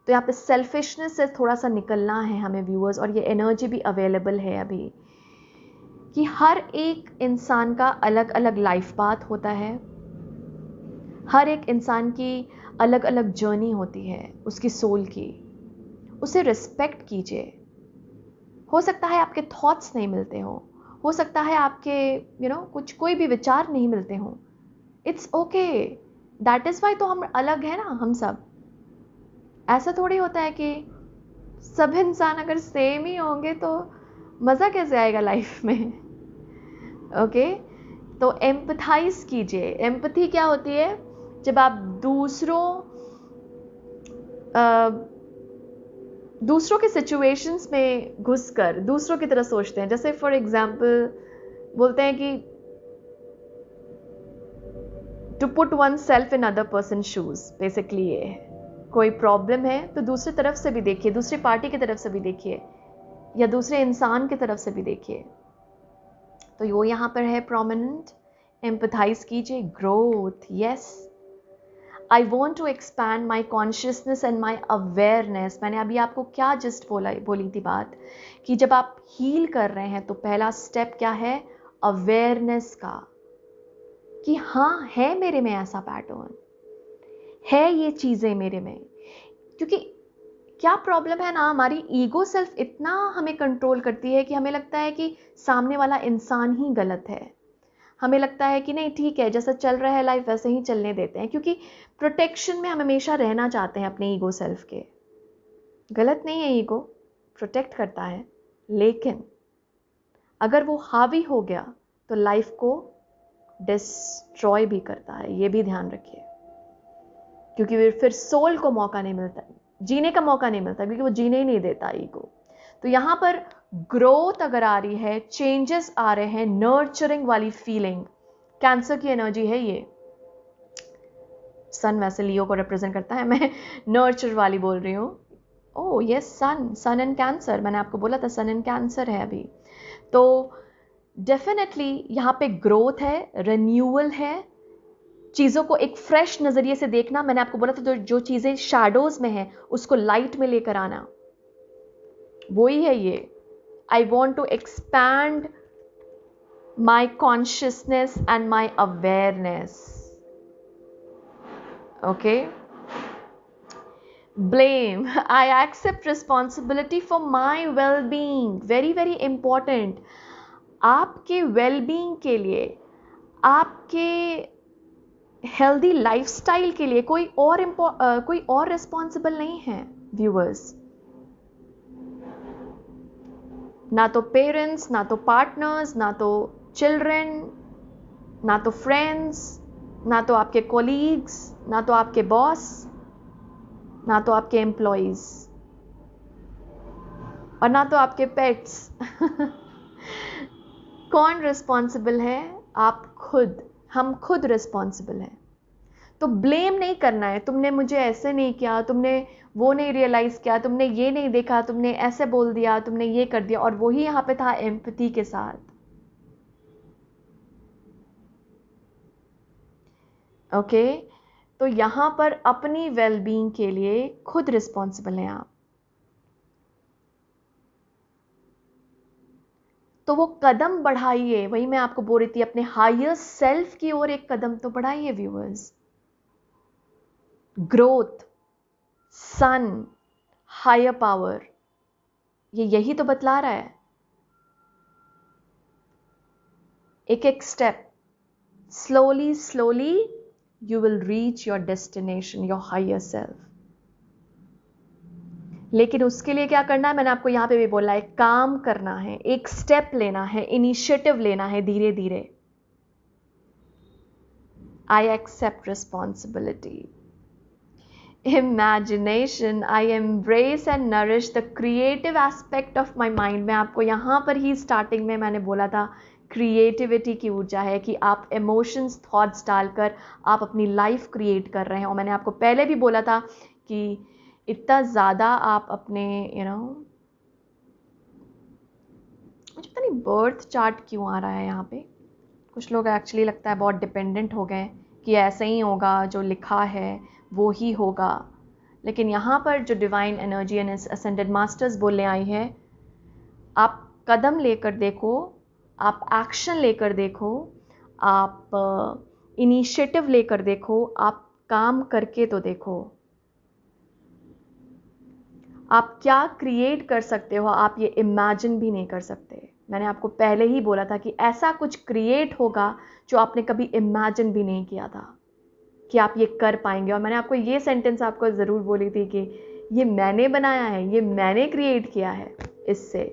तो यहाँ पे सेल्फिशनेस से थोड़ा सा निकलना है हमें व्यूअर्स. और ये एनर्जी भी अवेलेबल है अभी कि हर एक इंसान का अलग अलग लाइफ पाथ होता है. हर एक इंसान की अलग अलग जर्नी होती है उसकी सोल की. उसे रिस्पेक्ट कीजिए. हो सकता है आपके थॉट्स नहीं मिलते हो सकता है आपके कुछ कोई भी विचार नहीं मिलते हो. It's okay, that is why तो हम अलग हैं ना. हम सब ऐसा थोड़ी होता है कि सब इंसान अगर सेम ही होंगे तो मज़ा कैसे आएगा लाइफ में. ओके, तो एम्पथाइज कीजिए. एम्पथी क्या होती है? जब आप दूसरों के सिचुएशंस में घुसकर दूसरों की तरह सोचते हैं. जैसे फॉर एग्जांपल बोलते हैं कि to put oneself in other person shoes. Basically ये कोई प्रॉब्लम है तो दूसरी तरफ से भी देखिए, दूसरी पार्टी की तरफ से भी देखिए, या दूसरे इंसान की तरफ से भी देखिए. तो वो यहाँ पर है प्रोमिनेंट. एम्पथाइज कीजिए. Growth, yes. I want to expand my consciousness and my awareness. मैंने अभी आपको क्या जस्ट बोली थी बात, कि जब आप हील कर रहे हैं तो पहला स्टेप क्या है? अवेयरनेस का, कि हाँ है मेरे में ऐसा पैटर्न, है ये चीज़ें मेरे में. क्योंकि क्या प्रॉब्लम है ना, हमारी ईगो सेल्फ इतना हमें कंट्रोल करती है कि हमें लगता है कि सामने वाला इंसान ही गलत है. हमें लगता है कि नहीं ठीक है, जैसा चल रहा है लाइफ वैसे ही चलने देते हैं, क्योंकि प्रोटेक्शन में हम हमेशा रहना चाहते हैं अपने ईगो सेल्फ के. गलत नहीं है, ईगो प्रोटेक्ट करता है, लेकिन अगर वो हावी हो गया तो लाइफ को डिस्ट्रॉय भी करता है. ये भी ध्यान रखिए, क्योंकि फिर सोल को मौका नहीं मिलता, जीने का मौका नहीं मिलता, क्योंकि वो जीने ही नहीं देता ईगो. तो यहाँ पर ग्रोथ अगर आ रही है, चेंजेस आ रहे हैं, नर्चरिंग वाली फीलिंग, कैंसर की एनर्जी है ये. सन वैसे लियो को रिप्रेजेंट करता है, मैं नर्चर वाली बोल रही हूँ. Oh yes, sun and Cancer. मैंने आपको बोला था सन एंड कैंसर है अभी. तो डेफिनेटली यहाँ पे ग्रोथ है, रिन्यूअल है, चीज़ों को एक फ्रेश नज़रिए से देखना. मैंने आपको बोला था जो चीज़ें शैडोज में हैं उसको लाइट में लेकर आना, वही है ये. I want to expand my consciousness and my awareness. Okay? Blame. I accept responsibility for my well-being. Very, very important. आपके well-being के लिए, आपके healthy lifestyle के लिए कोई और responsible नहीं है viewers. ना तो पेरेंट्स, ना तो पार्टनर्स, ना तो चिल्ड्रन, ना तो फ्रेंड्स, ना तो आपके कोलीग्स, ना तो आपके बॉस, ना तो आपके एम्प्लॉयज, और ना तो आपके पेट्स. कौन रिस्पॉन्सिबल है? आप खुद. हम खुद रिस्पॉन्सिबल हैं. तो ब्लेम नहीं करना है. तुमने मुझे ऐसे नहीं किया, तुमने वो नहीं रियलाइज किया, तुमने ये नहीं देखा, तुमने ऐसे बोल दिया, तुमने ये कर दिया. और वही यहाँ पे था एम्पैथी के साथ. ओके, तो यहाँ पर अपनी वेलबींग के लिए खुद रिस्पॉन्सिबल हैं आप. तो वो कदम बढ़ाइए. वही मैं आपको बोल रही थी, अपने हायर सेल्फ की ओर एक कदम तो बढ़ाइए व्यूअर्स. ग्रोथ, सन, हायर पावर, ये यही तो बतला रहा है. एक एक step, slowly you will reach your destination, your higher self. लेकिन उसके लिए क्या करना है, मैंने आपको यहाँ पे भी बोला है, काम करना है, एक स्टेप लेना है, इनिशिएटिव लेना है धीरे धीरे। I accept responsibility. Imagination, I embrace and nourish the creative aspect of my mind. मैं आपको यहाँ पर ही स्टार्टिंग में मैंने बोला था क्रिएटिविटी की ऊर्जा है कि आप इमोशंस थॉट्स डालकर आप अपनी लाइफ क्रिएट कर रहे हैं। और मैंने आपको पहले भी बोला था कि इतना ज़्यादा आप अपने मुझे पता नहीं बर्थ चार्ट क्यों आ रहा है यहाँ पे। कुछ लोग एक्चुअली लगता है बहुत डिपेंडेंट हो गए कि ऐसे ही होगा, जो लिखा है वो ही होगा। लेकिन यहाँ पर जो divine energy and ascended masters बोलने आई है, आप कदम लेकर देखो, आप एक्शन लेकर देखो, आप इनिशिएटिव लेकर देखो, आप काम करके तो देखो आप क्या क्रिएट कर सकते हो। आप ये इमेजिन भी नहीं कर सकते। मैंने आपको पहले ही बोला था कि ऐसा कुछ क्रिएट होगा जो आपने कभी इमेजिन भी नहीं किया था कि आप ये कर पाएंगे। और मैंने आपको ये सेंटेंस आपको ज़रूर बोली थी कि ये मैंने बनाया है, ये मैंने क्रिएट किया है। इससे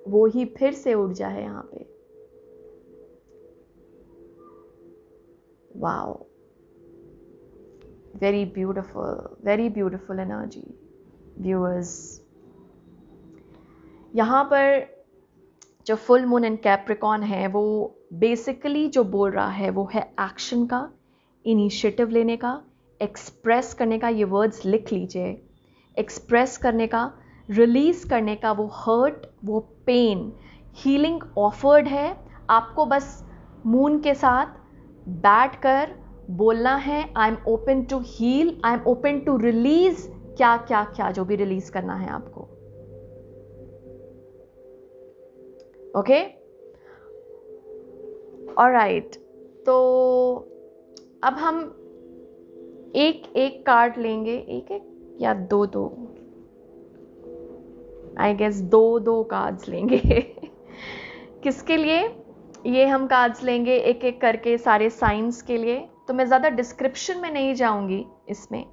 वो ही फिर से ऊर्जा है यहाँ पे। Wow, very beautiful energy viewers. यहाँ पर जो फुल मून एंड कैप्रिकॉन है वो बेसिकली जो बोल रहा है वो है एक्शन का, इनिशिएटिव लेने का, एक्सप्रेस करने का। ये वर्ड्स लिख लीजिए, एक्सप्रेस करने का, रिलीज करने का। वो हर्ट, वो पेन, हीलिंग ऑफर्ड है आपको। बस मून के साथ बैठकर बोलना है, I am open to heal, I am open to release. क्या क्या क्या जो भी रिलीज करना है आपको। Okay, alright. तो अब हम एक एक कार्ड लेंगे, एक एक या दो दो, आई गेस दो दो कार्ड्स लेंगे। किसके लिए ये हम कार्ड्स लेंगे एक एक करके, सारे साइंस के लिए। तो मैं ज़्यादा डिस्क्रिप्शन में नहीं जाऊंगी इसमें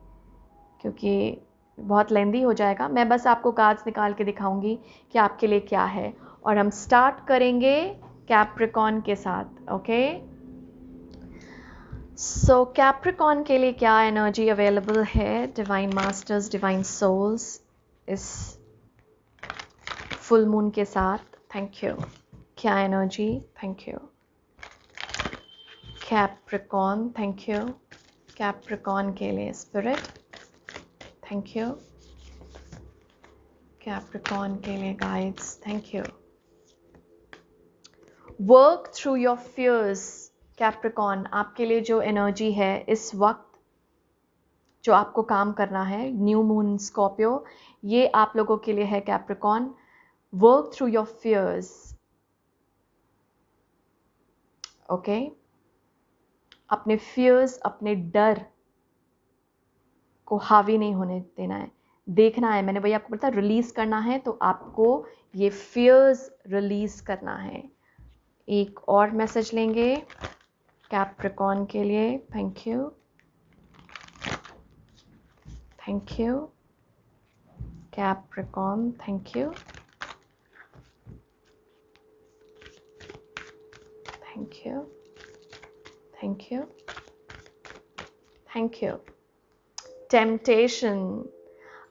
क्योंकि बहुत लेंदी हो जाएगा। मैं बस आपको कार्ड्स निकाल के दिखाऊंगी कि आपके लिए क्या है। और हम स्टार्ट करेंगे कैप्रिकॉन के साथ। ओके, सो कैप्रिकॉन के लिए क्या एनर्जी अवेलेबल है डिवाइन मास्टर्स, डिवाइन सोल्स इस फुल मून के साथ? Thank you. क्या energy? Thank you. Capricorn, thank you. Capricorn के लिए स्पिरिट, थैंक यू। कैप्रिकॉन के लिए guides, thank you. Work through your fears. Capricorn, आपके लिए जो एनर्जी है इस वक्त, जो आपको काम करना है, न्यू मून स्कॉर्पियो, ये आप लोगों के लिए है Capricorn. Work through your fears. Okay, अपने फियर्स, अपने डर को हावी नहीं होने देना है, देखना है। मैंने भैया आपको बताया रिलीज करना है, तो आपको ये फियर्स रिलीज करना है। एक और मैसेज लेंगे कैप्रिकॉन के लिए। Thank you, thank you. Capricorn, thank you, thank you, thank you, thank you. Temptation.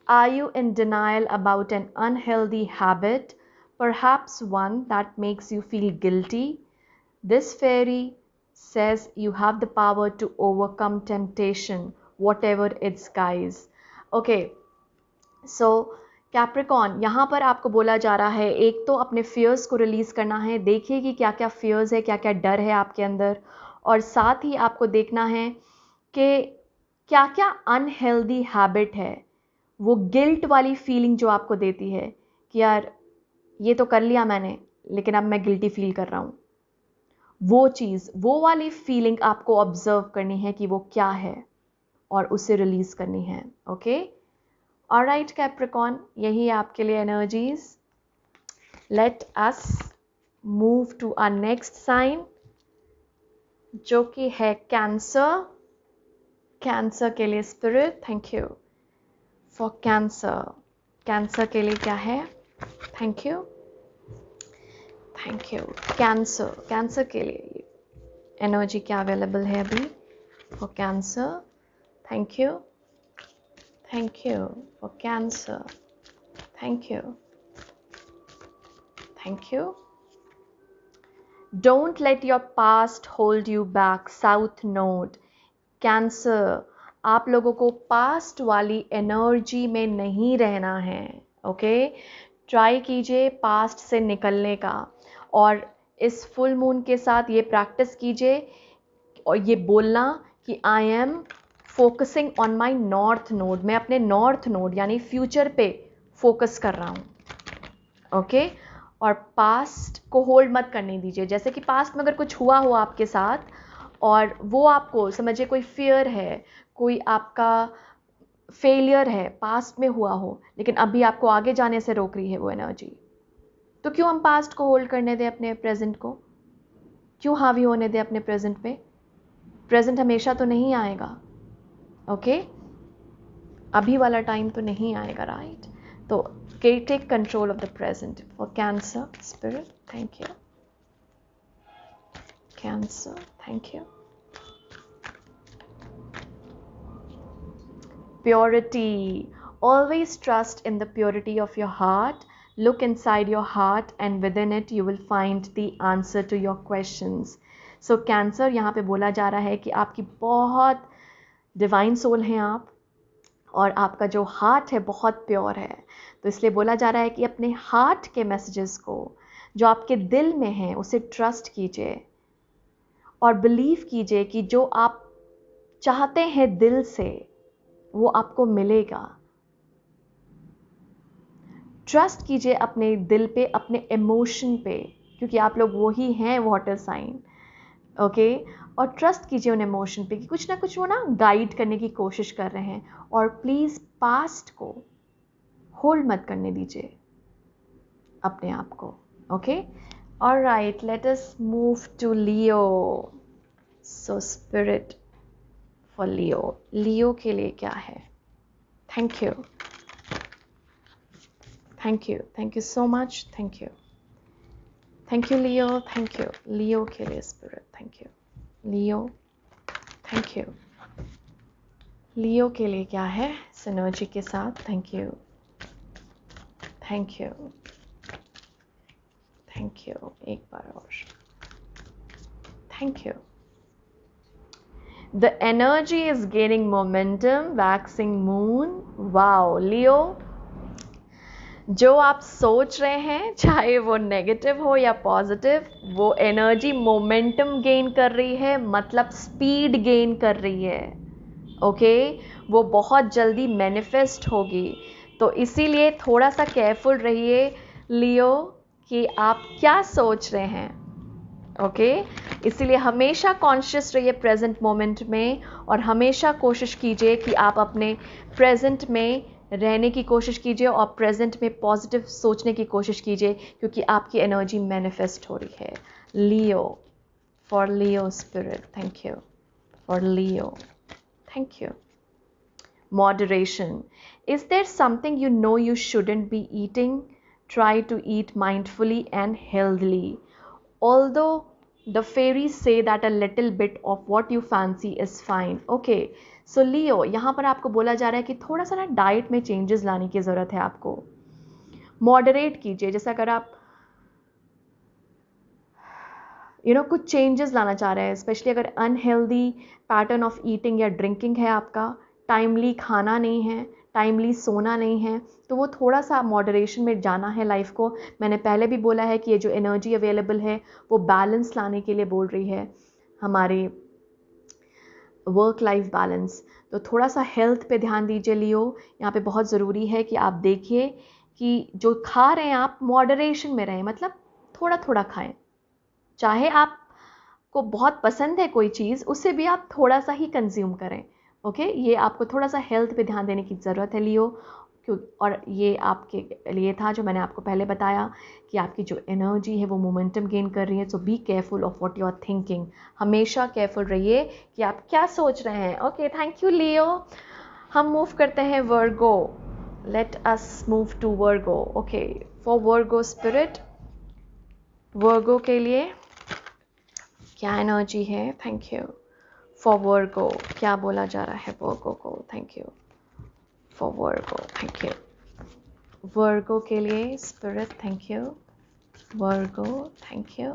Are you in denial about an unhealthy habit, perhaps one that makes you feel guilty? This fairy says you have the power to overcome temptation, whatever its guise. Okay, so Capricorn, यहाँ पर आपको बोला जा रहा है एक तो अपने फियर्स को रिलीज़ करना है। देखिए कि क्या क्या फियर्स है, क्या क्या डर है आपके अंदर। और साथ ही आपको देखना है कि क्या क्या अनहेल्दी हैबिट है, वो गिल्ट वाली फीलिंग जो आपको देती है कि यार ये तो कर लिया मैंने लेकिन अब मैं गिल्टी फील कर रहा हूँ। वो चीज़, वो वाली फीलिंग आपको ऑब्जर्व करनी है कि वो क्या है और उसे रिलीज़ करनी है। ओके, ऑलराइट कैप्रिकॉन, यही है आपके लिए energies. Let us move to our next sign जो कि है कैंसर। कैंसर के लिए spirit, thank you for Cancer. Cancer के लिए क्या है? Thank you, thank you. Cancer, Cancer के लिए एनर्जी क्या अवेलेबल है अभी for Cancer? Thank you, thank you for Cancer, thank you, thank you. Don't let your past hold you back, south node. Cancer, आप लोगों को पास्ट वाली energy में नहीं रहना है, ओके? ट्राई कीजिए पास्ट से निकलने का, और इस फुल मून के साथ ये प्रैक्टिस कीजिए और ये बोलना कि I am focusing on my north node. मैं अपने नॉर्थ नोड यानी फ्यूचर पे फोकस कर रहा हूँ, ओके? और पास्ट को होल्ड मत करने दीजिए। जैसे कि पास्ट में अगर कुछ हुआ हो आपके साथ और वो आपको समझिए कोई फियर है, कोई आपका फेलियर है, पास्ट में हुआ हो, लेकिन अभी आपको आगे जाने से रोक रही है वो एनर्जी, तो क्यों हम पास्ट को होल्ड करने दें अपने प्रेजेंट को? क्यों हावी होने दें अपने प्रेजेंट पे? प्रेजेंट हमेशा तो नहीं आएगा, ओके? अभी वाला टाइम तो नहीं आएगा, राइट? तो take control of the present for Cancer spirit. Thank you Cancer, thank you. Purity. Always trust in the purity of your heart. Look inside your heart and within it you will find the answer to your questions. So Cancer, यहाँ पे बोला जा रहा है कि आपकी बहुत divine soul हैं आप, और आपका जो हार्ट है बहुत प्योर है। तो इसलिए बोला जा रहा है कि अपने हार्ट के मैसेजेस को जो आपके दिल में हैं उसे ट्रस्ट कीजिए और बिलीव कीजिए कि जो आप चाहते हैं दिल से वो आपको मिलेगा। ट्रस्ट कीजिए अपने दिल पे, अपने इमोशन पे, क्योंकि आप लोग वही हैं वाटर साइन, ओके? और ट्रस्ट कीजिए उन इमोशन पे कि कुछ ना कुछ वो ना गाइड करने की कोशिश कर रहे हैं। और प्लीज़ पास्ट को होल्ड मत करने दीजिए अपने आप को, okay? Alright, let us move to Leo. So spirit for Leo, Leo के लिए क्या है? Thank you, thank you so much, thank you Leo, thank you Leo के लिए spirit, thank you Leo, thank you Leo के लिए क्या है सिनर्जी के साथ? Thank you, thank you, thank you, एक बार और thank you. The energy is gaining momentum, waxing moon. Wow, Leo, जो आप सोच रहे हैं चाहे वो नेगेटिव हो या पॉजिटिव, वो एनर्जी मोमेंटम गेन कर रही है, मतलब स्पीड गेन कर रही है, ओके? वो बहुत जल्दी मैनिफेस्ट होगी। तो इसीलिए थोड़ा सा केयरफुल रहिए लियो कि आप क्या सोच रहे हैं, ओके? इसीलिए हमेशा कॉन्शियस रहिए प्रेजेंट मोमेंट में, और हमेशा कोशिश कीजिए कि आप अपने प्रेजेंट में रहने की कोशिश कीजिए और प्रेजेंट में पॉजिटिव सोचने की कोशिश कीजिए, क्योंकि आपकी एनर्जी मैनिफेस्ट हो रही है। Leo, for Leo spirit, thank you for Leo, thank you. Moderation. Is there something you know you shouldn't be eating? Try to eat mindfully and healthily. Although the fairies say that a little bit of what you fancy is fine. Okay, so Leo, यहाँ पर आपको बोला जा रहा है कि थोड़ा सा ना डाइट में चेंजेस लाने की ज़रूरत है आपको। मॉडरेट कीजिए, जैसे अगर आप कुछ चेंजेस लाना चाह रहे हैं, स्पेशली अगर अनहेल्दी पैटर्न ऑफ ईटिंग या ड्रिंकिंग है आपका, टाइमली खाना नहीं है, टाइमली सोना नहीं है, तो वो थोड़ा सा मॉडरेशन में जाना है लाइफ को। मैंने पहले भी बोला है कि ये जो एनर्जी अवेलेबल है वो बैलेंस लाने के लिए बोल रही है, हमारे वर्क लाइफ बैलेंस। तो थोड़ा सा हेल्थ पे ध्यान दीजिए लियो। यहाँ पे बहुत ज़रूरी है कि आप देखिए कि जो खा रहे हैं आप मॉडरेशन में रहें, मतलब थोड़ा थोड़ा खाएं। चाहे आपको बहुत पसंद है कोई चीज़, उससे भी आप थोड़ा सा ही कंज्यूम करें, ओके? ये आपको थोड़ा सा हेल्थ पे ध्यान देने की ज़रूरत है लियो। और ये आपके लिए था जो मैंने आपको पहले बताया कि आपकी जो एनर्जी है वो मोमेंटम गेन कर रही है। So be careful of what you are thinking. हमेशा केयरफुल रहिए कि आप क्या सोच रहे हैं, ओके? थैंक यू लियो। हम मूव करते हैं वर्गो। let us move to Virgo. Okay, for Virgo spirit, Virgo के लिए क्या एनर्जी है? Thank you. फॉर वर्गो क्या बोला जा रहा है वर्गो को? Thank you. For Virgo, thank you. Virgo के लिए spirit, thank you. Virgo, thank you.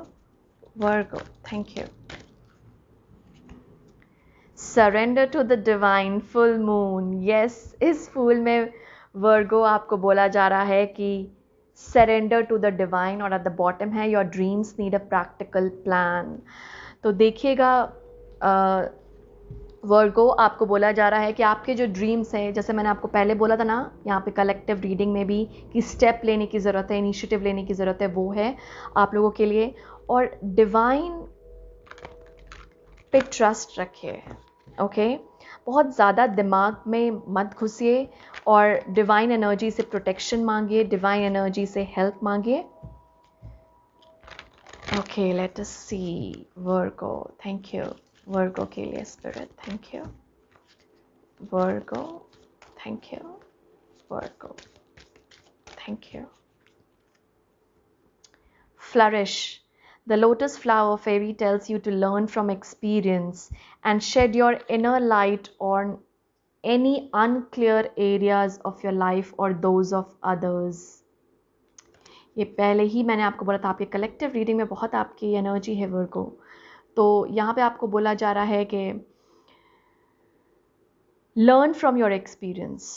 Virgo, thank you. Surrender to the divine, full moon. Yes, इस फुल में वर्गो आपको बोला जा रहा है कि सरेंडर टू द डिवाइन, और एट द बॉटम है your dreams need a practical plan. तो देखिएगा वर्गो, आपको बोला जा रहा है कि आपके जो ड्रीम्स हैं, जैसे मैंने आपको पहले बोला था ना यहाँ पे कलेक्टिव रीडिंग में भी, कि स्टेप लेने की ज़रूरत है, इनिशिएटिव लेने की ज़रूरत है, वो है आप लोगों के लिए. और डिवाइन पे ट्रस्ट रखिए. ओके, बहुत ज़्यादा दिमाग में मत घुसिए और डिवाइन एनर्जी से प्रोटेक्शन मांगिए, डिवाइन एनर्जी से हेल्प मांगिए. Okay, let us see Virgo. Thank you. Virgo के लिए spirit, thank you. Virgo, thank you. Virgo, thank you. Flourish. The lotus flower fairy tells you to learn from experience and shed your inner light on any unclear areas of your life or those of others. ये पहले ही मैंने आपको बोला था, आपके collective reading में बहुत आपकी एनर्जी है वर्गो. तो यहाँ पे आपको बोला जा रहा है कि लर्न फ्रॉम योर एक्सपीरियंस.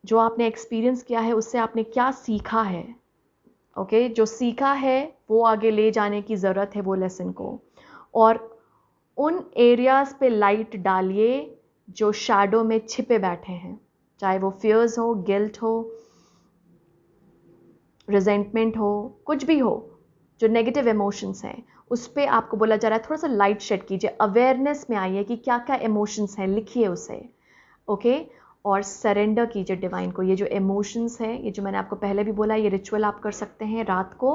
जो आपने एक्सपीरियंस किया है उससे आपने क्या सीखा है. ओके, जो सीखा है वो आगे ले जाने की ज़रूरत है वो लेसन को. और उन एरियाज़ पे लाइट डालिए जो शैडो में छिपे बैठे हैं, चाहे वो फियर्स हो, गिल्ट हो, रिजेंटमेंट हो, कुछ भी हो, जो नेगेटिव इमोशंस हैं उस पर आपको बोला जा रहा है थोड़ा सा लाइट शेड कीजिए, अवेयरनेस में आइए कि क्या क्या इमोशंस हैं, लिखिए उसे. ओके, और सरेंडर कीजिए डिवाइन को. ये जो इमोशंस है, ये जो मैंने आपको पहले भी बोला, ये रिचुअल आप कर सकते हैं रात को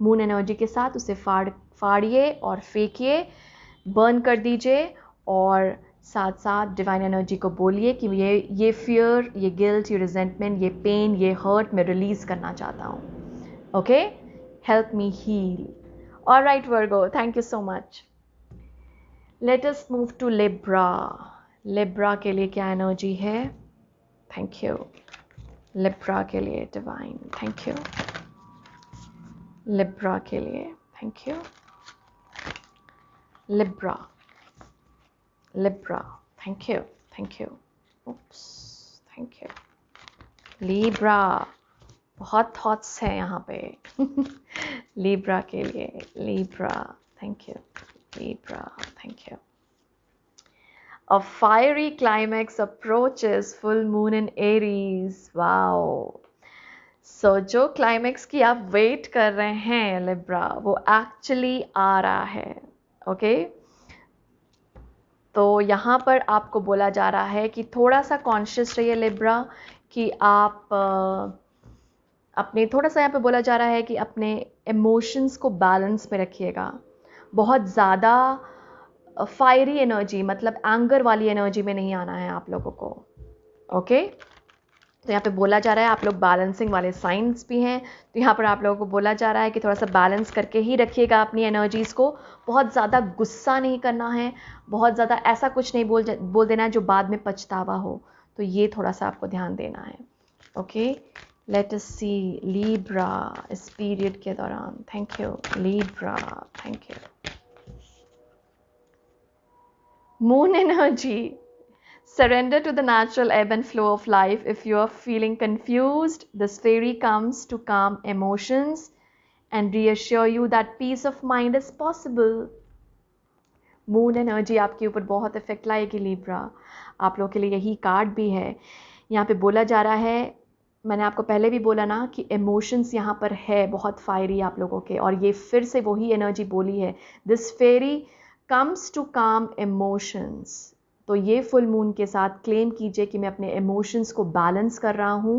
मून एनर्जी के साथ. उसे फाड़िए और फेंकिए, बर्न कर दीजिए, और साथ साथ डिवाइन एनर्जी को बोलिए कि ये फियर, ये गिल्ट, ये रिजेंटमेंट, ये पेन, ये हर्ट मैं रिलीज़ करना चाहता हूँ. Okay, help me heal. Alright Virgo, thank you so much. Let us move to Libra. Libra के लिए क्या एनर्जी है? Thank you. लिब्रा के लिए डिवाइन, थैंक यू. लिब्रा के लिए thank you. Libra, Libra, thank you, thank you. Oops, thank you. Libra, बहुत thoughts हैं यहाँ पे. लिब्रा के लिए, Libra, thank you. Libra, thank you. A fiery climax approaches, full moon in Aries. Wow. So जो climax की आप wait कर रहे हैं लिब्रा, वो एक्चुअली आ रहा है. ओके, तो यहाँ पर आपको बोला जा रहा है कि थोड़ा सा कॉन्शियस रहिए लिब्रा, कि आप अपने, थोड़ा सा यहाँ पे बोला जा रहा है कि अपने इमोशंस को बैलेंस में रखिएगा. बहुत ज़्यादा फायरी एनर्जी, मतलब एंगर वाली एनर्जी में नहीं आना है आप लोगों को. ओके, तो यहाँ पे बोला जा रहा है, आप लोग बैलेंसिंग वाले साइंस भी हैं, तो यहाँ पर आप लोगों को बोला जा रहा है कि थोड़ा सा बैलेंस करके ही रखिएगा अपनी एनर्जीज़ को. बहुत ज़्यादा गुस्सा नहीं करना है, बहुत ज़्यादा ऐसा कुछ नहीं बोल देना है जो बाद में पछतावा हो. तो ये थोड़ा सा आपको ध्यान देना है. ओके, लेट अस सी लिब्रा इस पीरियड के दौरान. Thank you Libra, thank you. Moon energy. Surrender to the natural ebb and flow of life. If you are feeling confused, this fairy comes to calm emotions and reassure you that peace of mind is possible. Moon energy आपके ऊपर बहुत effect लाएगी Libra. आप लोगों के लिए यही card भी है. यहाँ पे बोला जा रहा है, मैंने आपको पहले भी बोला ना कि इमोशंस यहाँ पर है बहुत फायरी आप लोगों के, और ये फिर से वही एनर्जी बोली है. This fiery comes to calm emotions. तो ये फुल मून के साथ क्लेम कीजिए कि मैं अपने इमोशंस को बैलेंस कर रहा हूँ,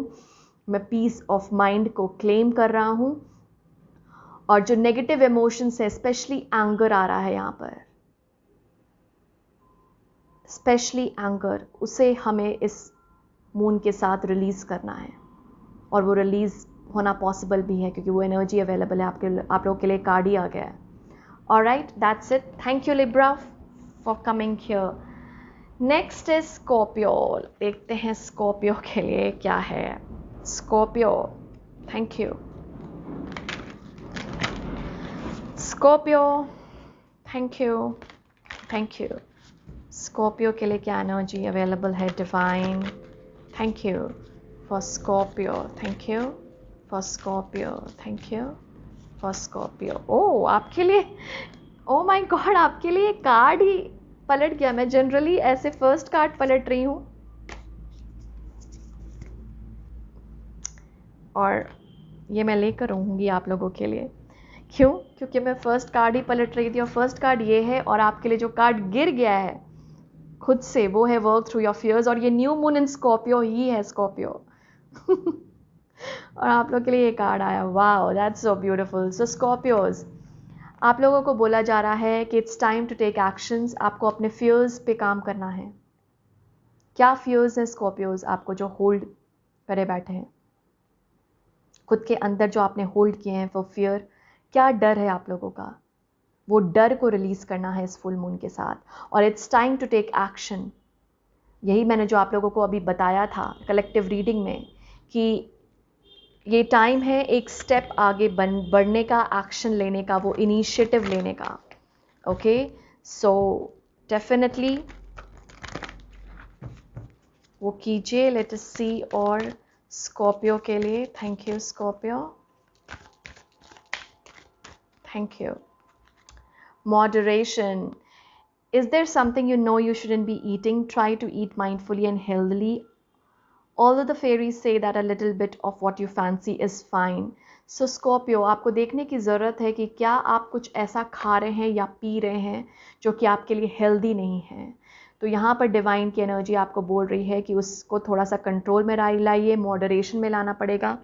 मैं पीस ऑफ माइंड को क्लेम कर रहा हूँ, और जो नेगेटिव इमोशंस है, स्पेशली एंगर आ रहा है यहाँ पर, स्पेशली एंगर, उसे हमें इस मून के साथ रिलीज करना है. और वो रिलीज़ होना पॉसिबल भी है क्योंकि वो एनर्जी अवेलेबल है आप लोगों के लिए। कार्ड ही आ गया है। Alright, that's it. Thank you Libra for coming here. Next is Scorpio. देखते हैं स्कॉर्पियो के लिए क्या है। Scorpio, thank you. Scorpio, thank you, thank you. Scorpio के लिए क्या एनर्जी अवेलेबल है divine? Thank you for Scorpio, thank you for Scorpio, thank you for Scorpio. Oh, आपके लिए, ओ माय गॉड, आपके लिए कार्ड ही पलट गया। मैं जनरली ऐसे फर्स्ट कार्ड पलट रही हूँ और ये मैं लेकर रहूँगी आप लोगों के लिए। क्यों? क्योंकि मैं फर्स्ट कार्ड ही पलट रही थी और फर्स्ट कार्ड ये है, और आपके लिए जो कार्ड गिर गया है खुद से वो है वर्क थ्रू योर फियर्स, और ये न्यू मून इन स्कॉर्पियो ही है, स्कॉर्पियो। और आप लोग के लिए ये कार्ड आया। Wow, that's so beautiful. So Scorpios, आप लोगों को बोला जा रहा है कि it's time to take actions. आपको अपने फियर्स पे काम करना है। क्या फियर्स हैं स्कॉर्पियोज आपको जो होल्ड करे बैठे हैं खुद के अंदर, जो आपने होल्ड किए हैं वो फियर? क्या डर है आप लोगों का? वो डर को रिलीज करना है इस फुल मून के साथ। और it's time to take action. यही मैंने जो आप लोगों को अभी बताया था कलेक्टिव रीडिंग में कि ये टाइम है एक स्टेप आगे बढ़ने का, एक्शन लेने का, वो इनिशिएटिव लेने का। ओके, सो डेफिनेटली वो कीजिए। लेट अस सी। और स्कॉर्पियो के लिए thank you Scorpio, thank you. Moderation. Is there something you know you shouldn't be eating? Try to eat mindfully and healthily. Although the fairies say that a little bit of what you fancy is fine. So Scorpio, आपको देखने की ज़रूरत है कि क्या आप कुछ ऐसा खा रहे हैं या पी रहे हैं जो कि आपके लिए हेल्दी नहीं है। तो यहाँ पर डिवाइन की एनर्जी आपको बोल रही है कि उसको थोड़ा सा कंट्रोल में लाइए, मॉडरेशन में लाना पड़ेगा।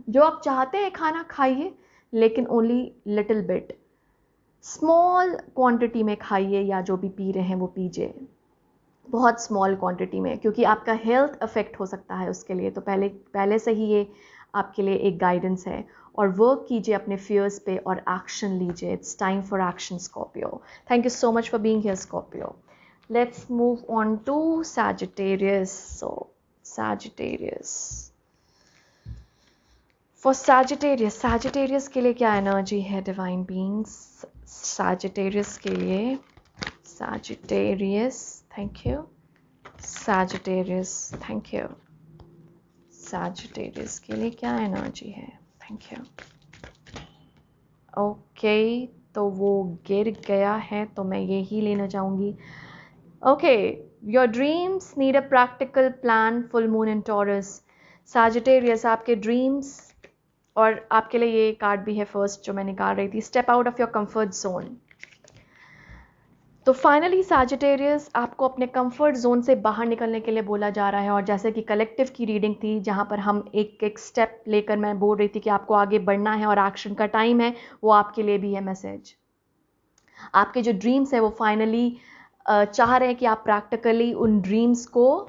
जो आप चाहते हैं खाना खाइए, लेकिन only little bit, small quantity में खाइए, या जो भी पी रहे हैं वो पीजिए बहुत स्मॉल क्वांटिटी में, क्योंकि आपका हेल्थ अफेक्ट हो सकता है उसके लिए। तो पहले से ही ये आपके लिए एक गाइडेंस है। और वर्क कीजिए अपने फियर्स पे और एक्शन लीजिए। It's time for action Scorpio. Thank you so much for being here Scorpio. Let's move on to Sagittarius. So Sagittarius, for Sagittarius के लिए क्या एनर्जी है डिवाइन बीइंग्स? सैजिटेरियस के लिए, Sagittarius, thank you. Sagittarius, thank you. Sagittarius के लिए क्या energy है? Thank you. ओके, तो वो गिर गया है तो मैं यही लेना चाहूँगी। Okay, your dreams need a practical plan. Full moon in taurus. Sagittarius, आपके ड्रीम्स, और आपके लिए ये कार्ड भी है फर्स्ट जो मैं निकाल रही थी, step out of your comfort zone. तो फाइनली सैजिटेरियस, आपको अपने कंफर्ट जोन से बाहर निकलने के लिए बोला जा रहा है। और जैसे कि कलेक्टिव की रीडिंग थी जहाँ पर हम एक एक स्टेप लेकर मैं बोल रही थी कि आपको आगे बढ़ना है और एक्शन का टाइम है, वो आपके लिए भी है मैसेज। आपके जो ड्रीम्स है वो फाइनली चाह रहे हैं कि आप प्रैक्टिकली उन ड्रीम्स को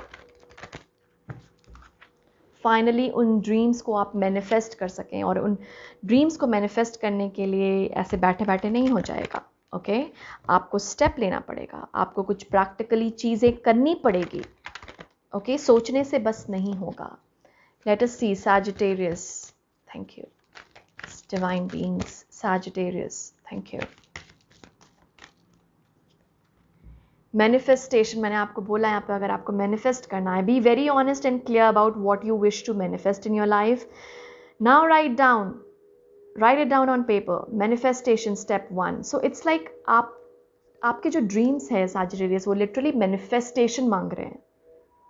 आप मैनिफेस्ट कर सकें। और उन ड्रीम्स को मैनिफेस्ट करने के लिए ऐसे बैठे बैठे नहीं हो जाएगा। ओके, आपको स्टेप लेना पड़ेगा, आपको कुछ प्रैक्टिकली चीज़ें करनी पड़ेगी। ओके, सोचने से बस नहीं होगा। Let us see Sagittarius, thank you divine beings. Sagittarius, thank you. Manifestation, मैंने आपको बोला यहाँ पे अगर आपको मैनिफेस्ट करना है, be very honest and clear about what you wish to manifest in your life. Now write it down on paper. Manifestation step 1। So it's like आपके जो ड्रीम्स है सैजिटेरियस, वो लिटरली मैनिफेस्टेशन मांग रहे हैं।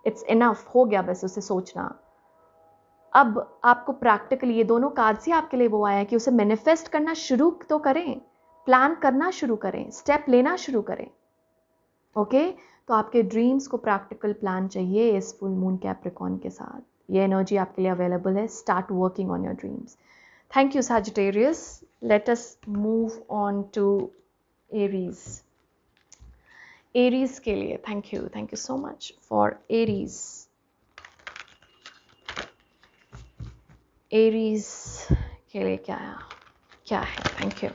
इट्स इनफ, हो गया बस उसे सोचना। अब आपको प्रैक्टिकली ये दोनों कार्ड्स ही आपके लिए वो आया है कि उसे मैनिफेस्ट करना शुरू तो करें, प्लान करना शुरू करें, स्टेप लेना शुरू करें। ओके, तो आपके ड्रीम्स को प्रैक्टिकल प्लान चाहिए इस फुल मून कैप्रिकॉर्न के साथ। ये एनर्जी आपके लिए अवेलेबल है। Start working on your dreams. Thank you Sagittarius. Let us move on to Aries. Aries के लिए thank you so much for Aries. Aries के लिए क्या है? Thank you.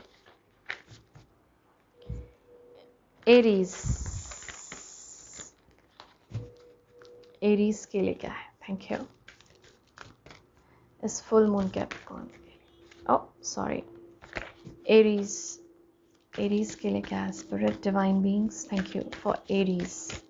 एरीज के लिए क्या है? Thank you. इस full moon Capricorn, oh sorry, Aries के लिए क्या है? Spirit divine beings, thank you for Aries.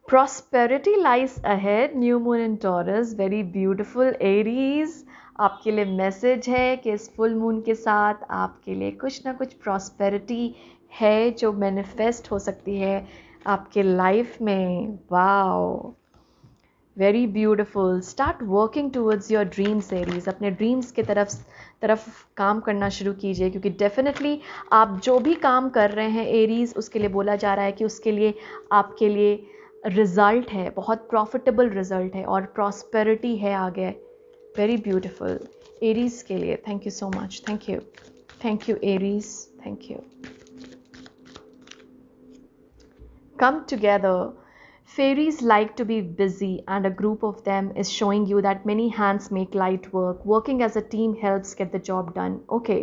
Prosperity lies ahead, new moon in Taurus, very beautiful Aries। आपके लिए मैसेज है कि इस फुल मून के साथ आपके लिए कुछ ना कुछ प्रॉस्पेरिटी है जो मैनिफेस्ट हो सकती है आपके लाइफ में। Wow, very beautiful. Start working towards your dreams Aries. अपने ड्रीम्स के तरफ काम करना शुरू कीजिए, क्योंकि डेफिनेटली आप जो भी काम कर रहे हैं एरीज, उसके लिए बोला जा रहा है कि उसके लिए आपके लिए रिजल्ट है, बहुत प्रॉफिटेबल रिजल्ट है और प्रॉस्पेरिटी है आगे। वेरी ब्यूटिफुल एरीज के लिए, thank you so much, thank you Aries, thank you. Come together. Fairies like to be busy, and a group of them is showing you that many hands make light work. Working as a team helps get the job done. Okay,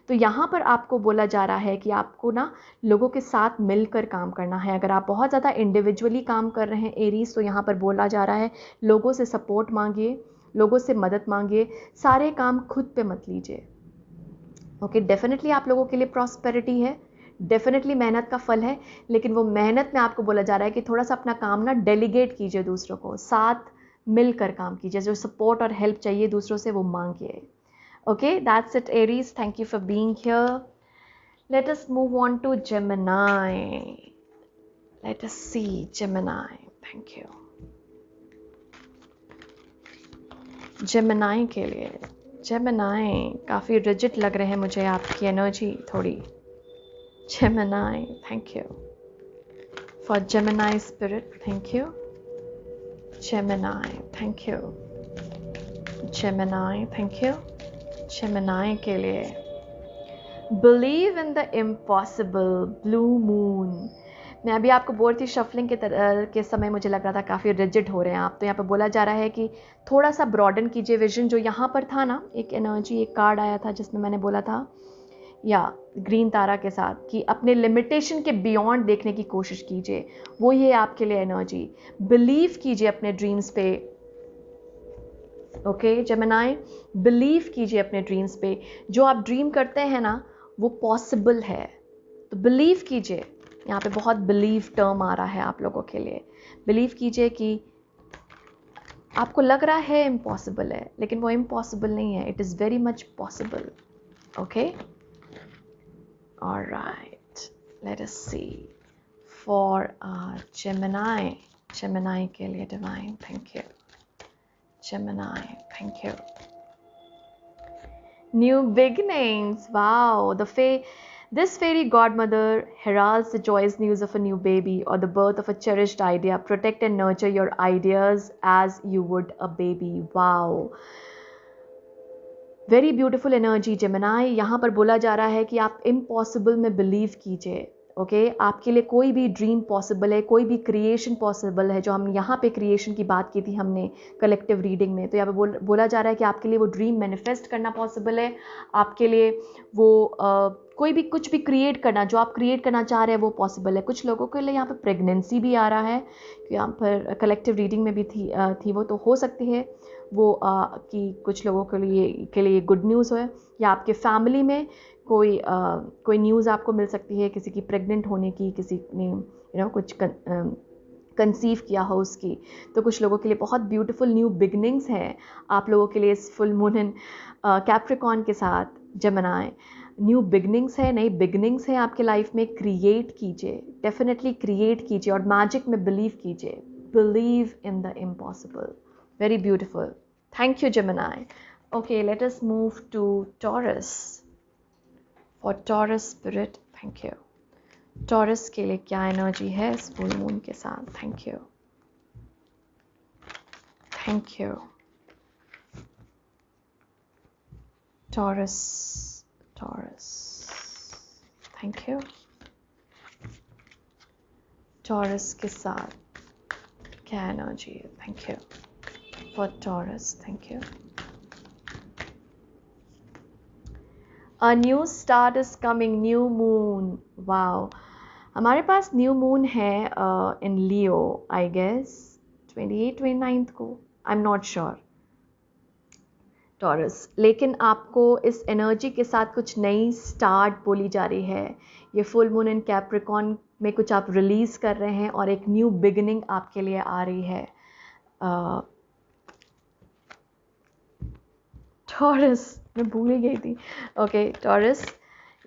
तो यहाँ पर आपको बोला जा रहा है कि आपको ना लोगों के साथ मिलकर काम करना है। अगर आप बहुत ज़्यादा इंडिविजुअली काम कर रहे हैं एरीज, तो यहाँ पर बोला जा रहा है लोगों से सपोर्ट मांगिए, लोगों से मदद मांगिए, सारे काम खुद पे मत लीजिए। ओके, डेफिनेटली आप लोगों के लिए प्रॉस्पेरिटी है, डेफिनेटली मेहनत का फल है, लेकिन वो मेहनत में आपको बोला जा रहा है कि थोड़ा सा अपना काम ना डेलीगेट कीजिए, दूसरों को साथ मिलकर काम कीजिए, जो सपोर्ट और हेल्प चाहिए दूसरों से वो मांगिए। Okay, that's it Aries, thank you for being here. Let us move on to Gemini. Let us see Gemini, thank you. Gemini के लिए, जेमिनी काफ़ी रिजिड लग रहे हैं मुझे, आपकी एनर्जी थोड़ी। Gemini, thank you for Gemini spirit, thank you. Gemini, thank you. Gemini, thank you. Gemini के लिए believe in the impossible, blue moon। मैं अभी आपको बोल रही थी शफलिंग के समय मुझे लग रहा था काफ़ी रिजिड हो रहे हैं आप, तो यहाँ पे बोला जा रहा है कि थोड़ा सा ब्रॉडन कीजिए विजन। जो यहाँ पर था ना, एक एनर्जी, एक कार्ड आया था जिसमें मैंने बोला था या ग्रीन तारा के साथ कि अपने लिमिटेशन के बियॉन्ड देखने की कोशिश कीजिए, वो ये आपके लिए एनर्जी। बिलीव कीजिए अपने ड्रीम्स पे। ओके जेमिनी, बिलीव कीजिए अपने ड्रीम्स पे। जो आप ड्रीम करते हैं ना वो पॉसिबल है, तो बिलीव कीजिए। यहाँ पे बहुत बिलीव टर्म आ रहा है आप लोगों के लिए। बिलीव कीजिए कि आपको लग रहा है इम्पॉसिबल है, लेकिन वो इम्पॉसिबल नहीं है, it is very much possible. Okay, all right, let us see for Gemini के लिए divine, thank you. Gemini, thank you. New beginnings, wow. This fairy godmother heralds the joyous news of a new baby or the birth of a cherished idea. Protect and nurture your ideas as you would a baby. Wow. Very beautiful energy Gemini. यहाँ पर बोला जा रहा है कि आप impossible में believe कीजिए। ओके, आपके लिए कोई भी ड्रीम पॉसिबल है, कोई भी क्रिएशन पॉसिबल है। जो हम यहाँ पे क्रिएशन की बात की थी हमने कलेक्टिव रीडिंग में, तो यहाँ पे बोला जा रहा है कि आपके लिए वो ड्रीम मैनिफेस्ट करना पॉसिबल है। आपके लिए वो कोई भी कुछ भी क्रिएट करना, जो आप क्रिएट करना चाह रहे हैं वो पॉसिबल है। कुछ लोगों के लिए यहाँ पर प्रेगनेंसी भी आ रहा है, यहाँ पर कलेक्टिव रीडिंग में भी थी वो, तो हो सकती है वो कि कुछ लोगों के लिए गुड न्यूज़ है, या आपके फैमिली में कोई न्यूज़ आपको मिल सकती है किसी की प्रेग्नेंट होने की, किसी ने कुछ कंसीव किया हो उसकी। तो कुछ लोगों के लिए बहुत ब्यूटीफुल न्यू बिगनिंग्स हैं आप लोगों के लिए इस फुल मून इन कैप्रिकॉर्न के साथ जेमिनी। न्यू बिगनिंग्स है, नई बिगनिंग्स है आपके लाइफ में। क्रिएट कीजिए, डेफिनेटली क्रिएट कीजिए और मैजिक में बिलीव कीजिए। Believe in the impossible. Very beautiful. Thank you, Gemini. Okay, let us move to Taurus. For Taurus spirit, thank you. Taurus के लिए क्या एनर्जी है इस फुल मून के साथ? Thank you. Thank you. Taurus. Thank you. Taurus के साथ क्या एनर्जी है? Thank you. for Taurus. Thank you. A new start is coming. New moon. Wow. हमारे पास न्यू मून है इन लियो, आई गेस 28-29 को, I am not sure, taurus. लेकिन आपको इस एनर्जी के साथ कुछ नई स्टार्ट बोली जा रही है। ये फुल मून इन कैप्रिकॉर्न में कुछ आप रिलीज़ कर रहे हैं और एक न्यू बिगिनिंग आपके लिए आ रही है। टॉरस, मैं भूल ही गई थी। ओके टॉरस,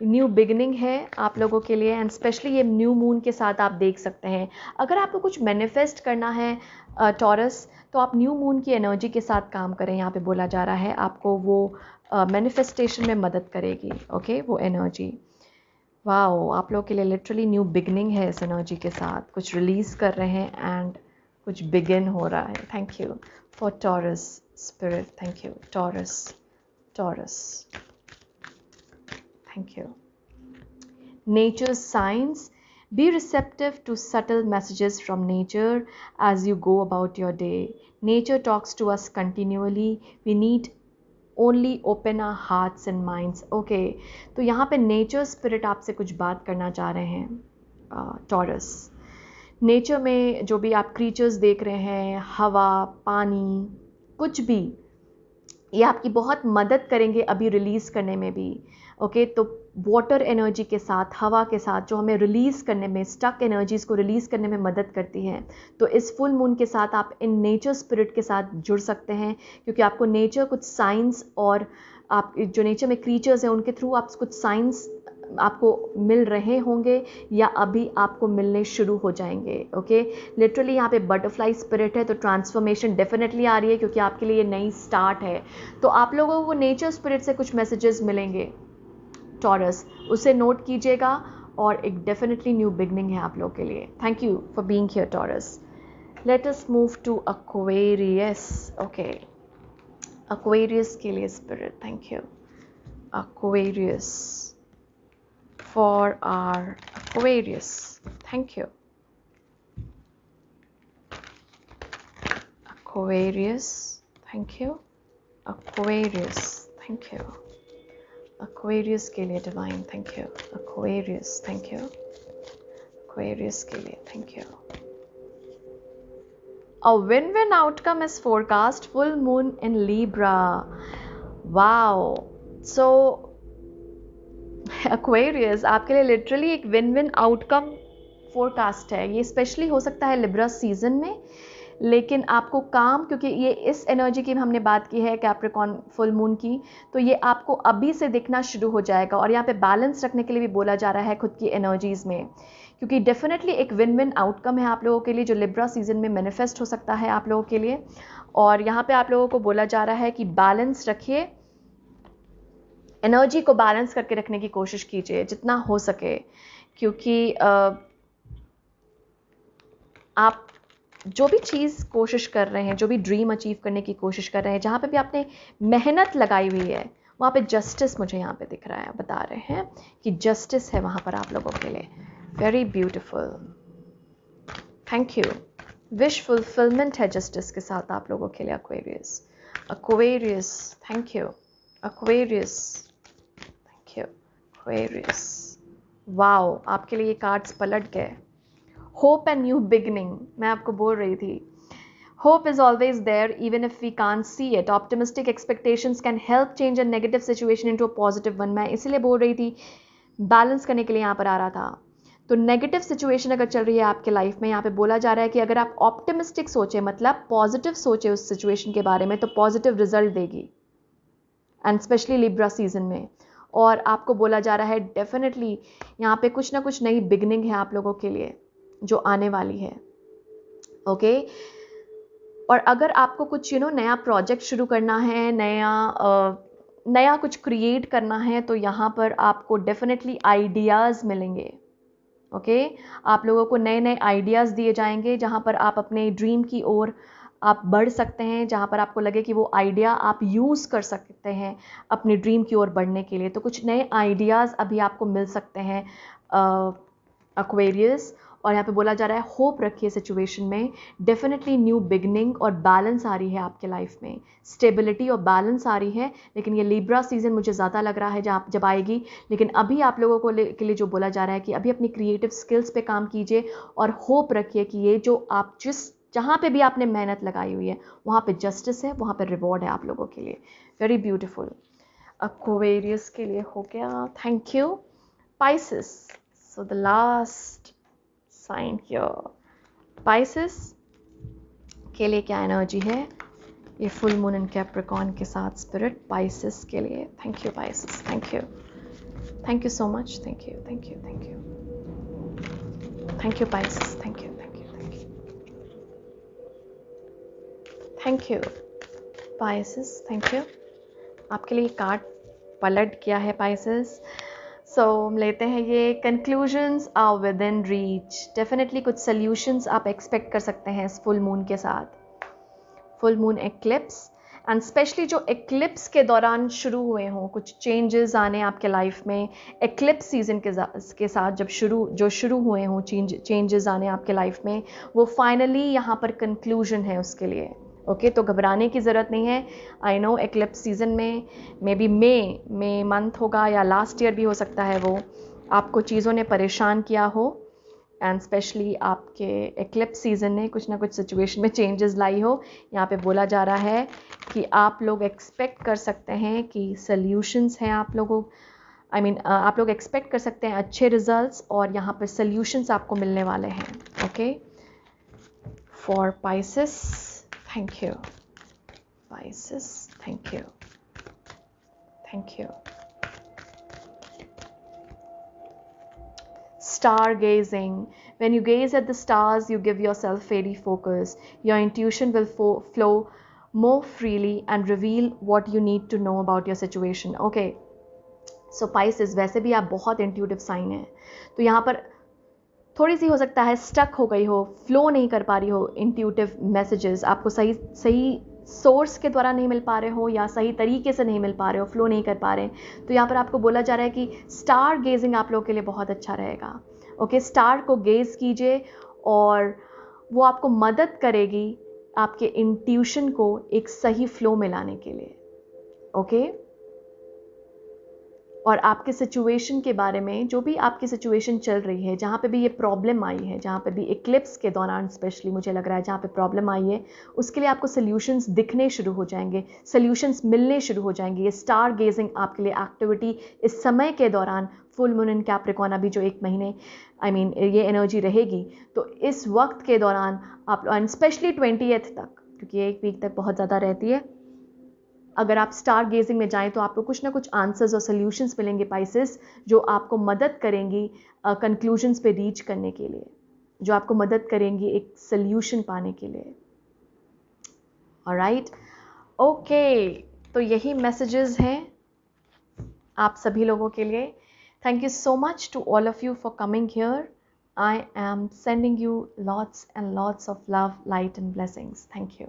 न्यू बिगिनिंग है आप लोगों के लिए, एंड स्पेशली ये न्यू मून के साथ आप देख सकते हैं। अगर आपको कुछ मैनिफेस्ट करना है टॉरस, तो आप न्यू मून की एनर्जी के साथ काम करें। यहाँ पे बोला जा रहा है आपको वो मैनिफेस्टेशन में मदद करेगी। ओके वो एनर्जी, वाओ, आप लोगों के लिए लिटरली न्यू बिगिनिंग है इस एनर्जी के साथ। कुछ रिलीज़ कर रहे हैं एंड कुछ बिगिन हो रहा है। Thank you for taurus spirit, thank you taurus, taurus, thank you. Nature's signs. Be receptive to subtle messages from nature as you go about your day. Nature talks to us continually. We need only open our hearts and minds. Okay, तो यहाँ पे nature spirit आपसे कुछ बात करना चाह रहे हैं टॉरस। नेचर में जो भी आप क्रीचर्स देख रहे हैं, हवा, पानी, कुछ भी, ये आपकी बहुत मदद करेंगे अभी रिलीज़ करने में भी। ओके तो वाटर एनर्जी के साथ, हवा के साथ, जो हमें रिलीज़ करने में, स्टक एनर्जीज़ को रिलीज़ करने में मदद करती हैं। तो इस फुल मून के साथ आप इन नेचर स्पिरिट के साथ जुड़ सकते हैं, क्योंकि आपको नेचर कुछ साइंस, और आप जो नेचर में क्रीचर्स हैं उनके थ्रू आप कुछ साइंस आपको मिल रहे होंगे या अभी आपको मिलने शुरू हो जाएंगे। ओके लिटरली यहाँ पे बटरफ्लाई स्पिरिट है, तो ट्रांसफॉर्मेशन डेफिनेटली आ रही है, क्योंकि आपके लिए ये नई स्टार्ट है। तो आप लोगों को नेचर स्पिरिट से कुछ मैसेजेस मिलेंगे टॉरस, उसे नोट कीजिएगा, और एक डेफिनेटली न्यू बिगनिंग है आप लोगों के लिए। Thank you for being here Taurus. Let us move to Aquarius. Okay Aquarius के लिए spirit, thank you Aquarius, for our Aquarius. Thank you. Aquarius, thank you. Aquarius, thank you. Aquarius के लिए divine, thank you. Aquarius, thank you. Aquarius के लिए, thank you. A win-win outcome is forecast. Full moon in Libra. Wow. So Aquarius आपके लिए literally एक win win outcome forecast है। ये specially हो सकता है लिब्रा सीजन में, लेकिन आपको काम, क्योंकि ये इस एनर्जी की हमने बात की है कैप्रिकॉर्न फुल मून की, तो ये आपको अभी से दिखना शुरू हो जाएगा। और यहाँ पे बैलेंस रखने के लिए भी बोला जा रहा है खुद की एनर्जीज़ में, क्योंकि डेफिनेटली एक विन विन आउटकम है आप लोगों के लिए जो लिब्रा सीजन में मैनिफेस्ट हो सकता है आप लोगों के लिए। और यहाँ पे आप लोगों को बोला जा रहा है कि बैलेंस रखिए, एनर्जी को बैलेंस करके रखने की कोशिश कीजिए जितना हो सके, क्योंकि आप जो भी चीज़ कोशिश कर रहे हैं, जो भी ड्रीम अचीव करने की कोशिश कर रहे हैं, जहाँ पे भी आपने मेहनत लगाई हुई है, वहाँ पे जस्टिस मुझे यहाँ पे दिख रहा है। बता रहे हैं कि जस्टिस है वहाँ पर आप लोगों के लिए। Very beautiful, thank you. Wish fulfilment है जस्टिस के साथ आप लोगों के लिए Aquarius. Aquarius, thank you. Aquarius, thank you. Aquarius, wow, आपके लिए ये कार्ड्स पलट गए। होप एंड न्यू बिगनिंग, मैं आपको बोल रही थी, hope is always there even if we can't see it. Optimistic expectations can help change a negative situation into a positive one. मैं इसीलिए बोल रही थी, बैलेंस करने के लिए यहाँ पर आ रहा था। तो नेगेटिव सिचुएशन अगर चल रही है आपके लाइफ में, यहाँ पे बोला जा रहा है कि अगर आप ऑप्टिमिस्टिक सोचे, मतलब पॉजिटिव सोचे उस सिचुएशन के बारे में, तो पॉजिटिव रिजल्ट देगी, एंड स्पेशली लिब्रा सीजन में। और आपको बोला जा रहा है डेफिनेटली यहाँ पे कुछ ना कुछ नई बिगनिंग है आप लोगों के लिए जो आने वाली है। ओके और अगर आपको कुछ नया प्रोजेक्ट शुरू करना है, नया कुछ क्रिएट करना है, तो यहाँ पर आपको डेफिनेटली आइडियाज़ मिलेंगे। ओके आप लोगों को नए नए आइडियाज़ दिए जाएंगे, जहाँ पर आप अपने ड्रीम की ओर आप बढ़ सकते हैं, जहाँ पर आपको लगे कि वो आइडिया आप यूज़ कर सकते हैं अपने ड्रीम की ओर बढ़ने के लिए। तो कुछ नए आइडियाज़ अभी आपको मिल सकते हैं एक्वेरियस। और यहाँ पे बोला जा रहा है होप रखिए सिचुएशन में, डेफिनेटली न्यू बिगनिंग और बैलेंस आ रही है आपके लाइफ में, स्टेबिलिटी और बैलेंस आ रही है। लेकिन ये लिब्रा सीजन मुझे ज़्यादा लग रहा है जब आएगी। लेकिन अभी आप लोगों को के लिए जो बोला जा रहा है कि अभी अपनी क्रिएटिव स्किल्स पे काम कीजिए और होप रखिए कि ये जो आप जहाँ पे भी आपने मेहनत लगाई हुई है वहाँ पे जस्टिस है, वहाँ पे रिवॉर्ड है आप लोगों के लिए। Very beautiful. एक्वेरियस के लिए हो गया, thank you. Pisces, so the last sign here, Pisces के लिए क्या एनर्जी है? ये फुल मून इन कैप्रिकॉर्न के साथ स्पिरिट पाइसेस के लिए। Thank you Pisces, thank you so much, thank you, thank you, thank you, thank you Pisces, thank you, thank you, thank you, thank you Pisces, thank you. आपके लिए card पलट किया है Pisces. सो लेते हैं ये, conclusions are within reach. Definitely कुछ solutions आप एक्सपेक्ट कर सकते हैं इस फुल मून के साथ, full moon eclipse, and specially जो एक्लिप्स के दौरान शुरू हुए हों कुछ चेंजेस आने आपके लाइफ में, एक्लिप्स सीजन के साथ जब शुरू हुए हों चेंजेस आने आपके लाइफ में, वो फाइनली यहाँ पर कंक्लूजन है उसके लिए। ओके तो घबराने की ज़रूरत नहीं है। आई नो एक्लिप्स सीज़न में मे बी मे मंथ होगा या लास्ट ईयर भी हो सकता है, वो आपको चीज़ों ने परेशान किया हो, एंड स्पेशली आपके एक्लिप्स सीज़न ने कुछ ना कुछ सिचुएशन में चेंजेस लाई हो। यहाँ पे बोला जा रहा है कि आप लोग एक्सपेक्ट कर सकते हैं कि सल्यूशंस हैं आप लोगों, आप लोग एक्सपेक्ट कर सकते हैं अच्छे रिजल्ट्स, और यहाँ पे सल्यूशंस आपको मिलने वाले हैं। Okay for Pisces, thank you Pisces, thank you, thank you। Stargazing, when you gaze at the stars you give yourself very focus, your intuition will flow more freely and reveal what you need to know about your situation। okay so Pisces, वैसे भी आप बहुत intuitive sign है, तो यहाँ पर थोड़ी सी हो सकता है स्टक हो गई हो, फ्लो नहीं कर पा रही हो, इंट्यूटिव मैसेजेस आपको सही सोर्स के द्वारा नहीं मिल पा रहे हो, या सही तरीके से नहीं मिल पा रहे हो, फ्लो नहीं कर पा रहे। तो यहाँ पर आपको बोला जा रहा है कि स्टार गेजिंग आप लोगों के लिए बहुत अच्छा रहेगा। ओके स्टार को गेज कीजिए और वो आपको मदद करेगी आपके इंट्यूशन को एक सही फ्लो में लाने के लिए। ओके और आपके सिचुएशन के बारे में, जो भी आपकी सिचुएशन चल रही है, जहाँ पे भी ये प्रॉब्लम आई है, जहाँ पे भी एक्लिप्स के दौरान स्पेशली मुझे लग रहा है जहाँ पे प्रॉब्लम आई है, उसके लिए आपको सल्यूशंस दिखने शुरू हो जाएंगे, सल्यूशंस मिलने शुरू हो जाएंगे। ये स्टार गेजिंग आपके लिए एक्टिविटी इस समय के दौरान, फुल मून इन कैप्रिकॉर्न अभी जो 1 महीने ये एनर्जी रहेगी, तो इस वक्त के दौरान आप स्पेशली 20th तक, क्योंकि 1 वीक तक बहुत ज़्यादा रहती है, अगर आप स्टार गेजिंग में जाएं तो आपको कुछ ना कुछ आंसर्स और सॉल्यूशंस मिलेंगे पाइसेस, जो आपको मदद करेंगी कंक्लूजन्स पे रीच करने के लिए, जो आपको मदद करेंगी एक सॉल्यूशन पाने के लिए। ऑलराइट ओके तो यही मैसेजेस हैं आप सभी लोगों के लिए। Thank you so much to all of you for coming here. I am sending you lots and lots of love, light and blessings. Thank you.